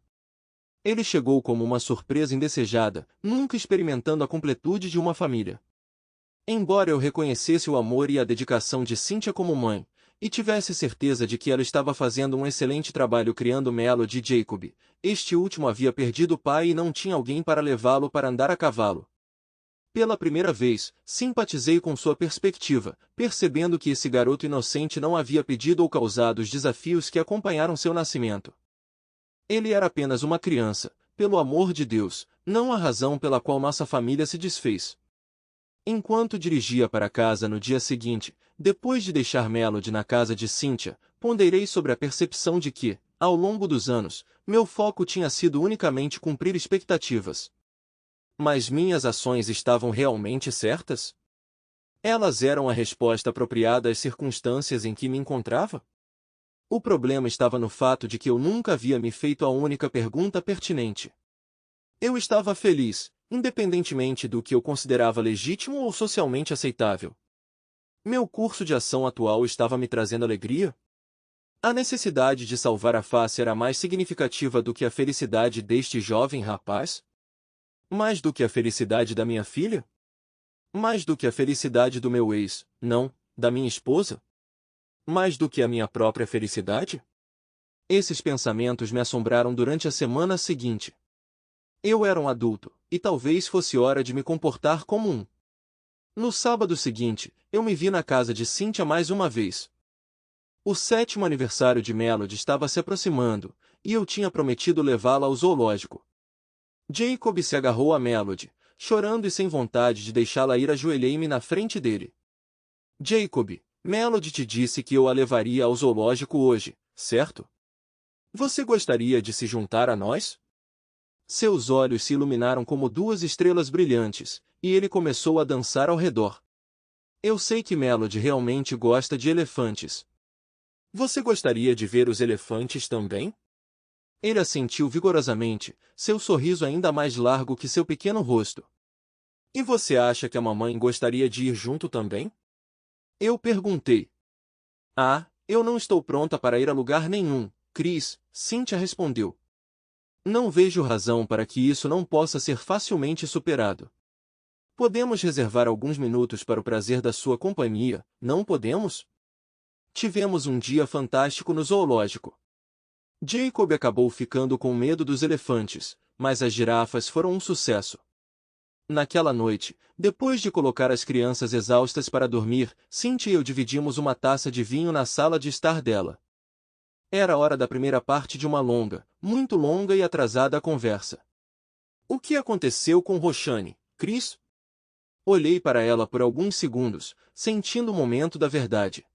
Ele chegou como uma surpresa indesejada, nunca experimentando a completude de uma família. Embora eu reconhecesse o amor e a dedicação de Cynthia como mãe, e tivesse certeza de que ela estava fazendo um excelente trabalho criando Melody e Jacob, este último havia perdido o pai e não tinha alguém para levá-lo para andar a cavalo. Pela primeira vez, simpatizei com sua perspectiva, percebendo que esse garoto inocente não havia pedido ou causado os desafios que acompanharam seu nascimento. Ele era apenas uma criança, pelo amor de Deus, não a razão pela qual nossa família se desfez. Enquanto dirigia para casa no dia seguinte, depois de deixar Melody na casa de Cynthia, ponderei sobre a percepção de que, ao longo dos anos, meu foco tinha sido unicamente cumprir expectativas. Mas minhas ações estavam realmente certas? Elas eram a resposta apropriada às circunstâncias em que me encontrava? O problema estava no fato de que eu nunca havia me feito a única pergunta pertinente. Eu estava feliz, independentemente do que eu considerava legítimo ou socialmente aceitável. Meu curso de ação atual estava me trazendo alegria? A necessidade de salvar a face era mais significativa do que a felicidade deste jovem rapaz? Mais do que a felicidade da minha filha? Mais do que a felicidade do meu ex, não, da minha esposa? Mais do que a minha própria felicidade? Esses pensamentos me assombraram durante a semana seguinte. Eu era um adulto, e talvez fosse hora de me comportar como um. No sábado seguinte, eu me vi na casa de Cynthia mais uma vez. O 7º aniversário de Melody estava se aproximando, e eu tinha prometido levá-la ao zoológico. Jacob se agarrou a Melody, chorando e sem vontade de deixá-la ir. Ajoelhei-me na frente dele. Jacob, Melody te disse que eu a levaria ao zoológico hoje, certo? Você gostaria de se juntar a nós? Seus olhos se iluminaram como duas estrelas brilhantes, e ele começou a dançar ao redor. Eu sei que Melody realmente gosta de elefantes. Você gostaria de ver os elefantes também? Ele assentiu vigorosamente, seu sorriso ainda mais largo que seu pequeno rosto. E você acha que a mamãe gostaria de ir junto também? Eu perguntei. Ah, eu não estou pronta para ir a lugar nenhum, Chris, Cynthia respondeu. Não vejo razão para que isso não possa ser facilmente superado. Podemos reservar alguns minutos para o prazer da sua companhia, não podemos? Tivemos um dia fantástico no zoológico. Jacob acabou ficando com medo dos elefantes, mas as girafas foram um sucesso. Naquela noite, depois de colocar as crianças exaustas para dormir, Cynthia e eu dividimos uma taça de vinho na sala de estar dela. Era a hora da primeira parte de uma longa, muito longa e atrasada conversa. O que aconteceu com Roxane, Chris? Olhei para ela por alguns segundos, sentindo o momento da verdade.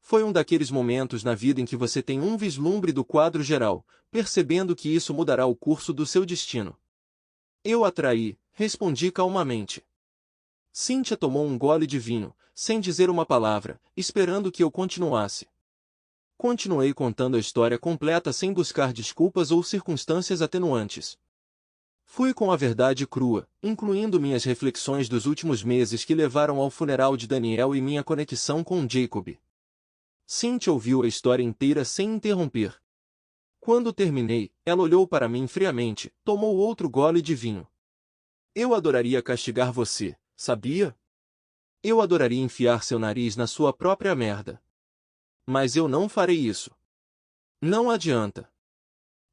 Foi um daqueles momentos na vida em que você tem um vislumbre do quadro geral, percebendo que isso mudará o curso do seu destino. Eu a traí, respondi calmamente. Cynthia tomou um gole de vinho, sem dizer uma palavra, esperando que eu continuasse. Continuei contando a história completa sem buscar desculpas ou circunstâncias atenuantes. Fui com a verdade crua, incluindo minhas reflexões dos últimos meses que levaram ao funeral de Daniel e minha conexão com Jacob. Cynthia ouviu a história inteira sem interromper. Quando terminei, ela olhou para mim friamente, tomou outro gole de vinho. Eu adoraria castigar você, sabia? Eu adoraria enfiar seu nariz na sua própria merda. Mas eu não farei isso. Não adianta.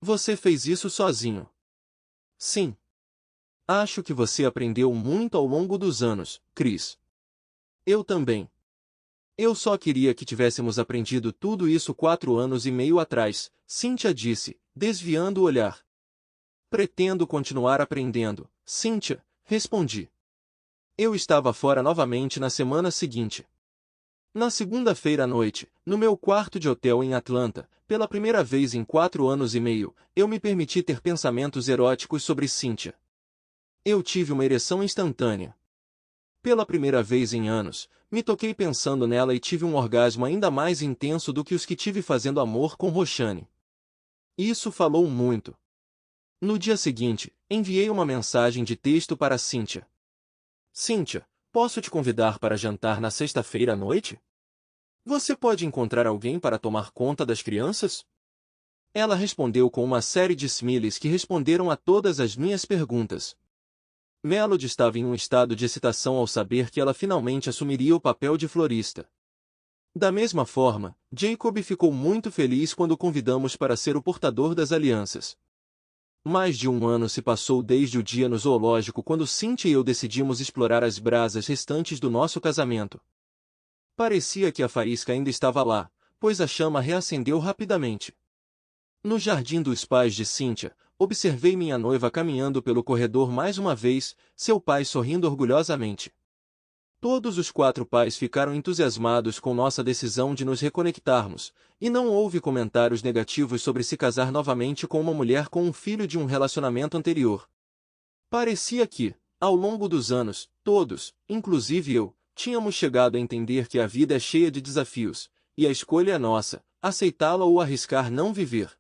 Você fez isso sozinho. Sim. Acho que você aprendeu muito ao longo dos anos, Chris. Eu também. Eu só queria que tivéssemos aprendido tudo isso 4 anos e meio atrás, Cynthia disse, desviando o olhar. Pretendo continuar aprendendo, Cynthia, respondi. Eu estava fora novamente na semana seguinte. Na segunda-feira à noite, no meu quarto de hotel em Atlanta, pela primeira vez em 4 anos e meio, eu me permiti ter pensamentos eróticos sobre Cynthia. Eu tive uma ereção instantânea. Pela primeira vez em anos, me toquei pensando nela e tive um orgasmo ainda mais intenso do que os que tive fazendo amor com Roxane. Isso falou muito. No dia seguinte, enviei uma mensagem de texto para Cynthia. Cynthia, posso te convidar para jantar na sexta-feira à noite? Você pode encontrar alguém para tomar conta das crianças? Ela respondeu com uma série de smiles que responderam a todas as minhas perguntas. Melody estava em um estado de excitação ao saber que ela finalmente assumiria o papel de florista. Da mesma forma, Jacob ficou muito feliz quando o convidamos para ser o portador das alianças. Mais de 1 ano se passou desde o dia no zoológico quando Cynthia e eu decidimos explorar as brasas restantes do nosso casamento. Parecia que a faísca ainda estava lá, pois a chama reacendeu rapidamente. No jardim dos pais de Cynthia, observei minha noiva caminhando pelo corredor mais uma vez, seu pai sorrindo orgulhosamente. Todos os 4 pais ficaram entusiasmados com nossa decisão de nos reconectarmos, e não houve comentários negativos sobre se casar novamente com uma mulher com um filho de um relacionamento anterior. Parecia que, ao longo dos anos, todos, inclusive eu, tínhamos chegado a entender que a vida é cheia de desafios, e a escolha é nossa, aceitá-la ou arriscar não viver.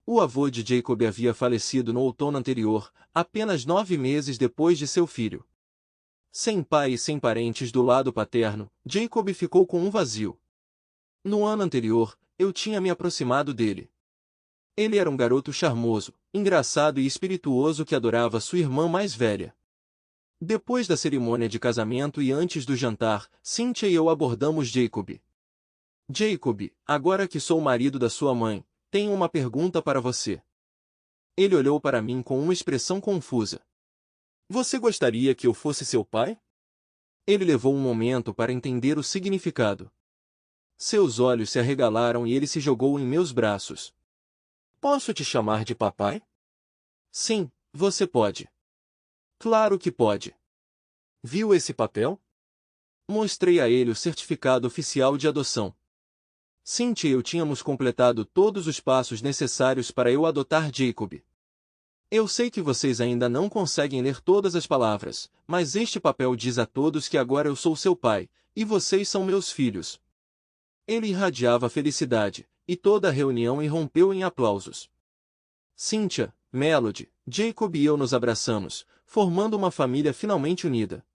O avô de Jacob havia falecido no outono anterior, apenas 9 meses depois de seu filho. Sem pai e sem parentes do lado paterno, Jacob ficou com um vazio. No ano anterior, eu tinha me aproximado dele. Ele era um garoto charmoso, engraçado e espirituoso que adorava sua irmã mais velha. Depois da cerimônia de casamento e antes do jantar, Cynthia e eu abordamos Jacob. Jacob, agora que sou o marido da sua mãe, tenho uma pergunta para você. Ele olhou para mim com uma expressão confusa. Você gostaria que eu fosse seu pai? Ele levou um momento para entender o significado. Seus olhos se arregalaram e ele se jogou em meus braços. Posso te chamar de papai? Sim, você pode. Claro que pode. Viu esse papel? Mostrei a ele o certificado oficial de adoção. Cynthia e eu tínhamos completado todos os passos necessários para eu adotar Jacob. Eu sei que vocês ainda não conseguem ler todas as palavras, mas este papel diz a todos que agora eu sou seu pai, e vocês são meus filhos. Ele irradiava felicidade, e toda a reunião irrompeu em aplausos. Cynthia, Melody, Jacob e eu nos abraçamos, formando uma família finalmente unida.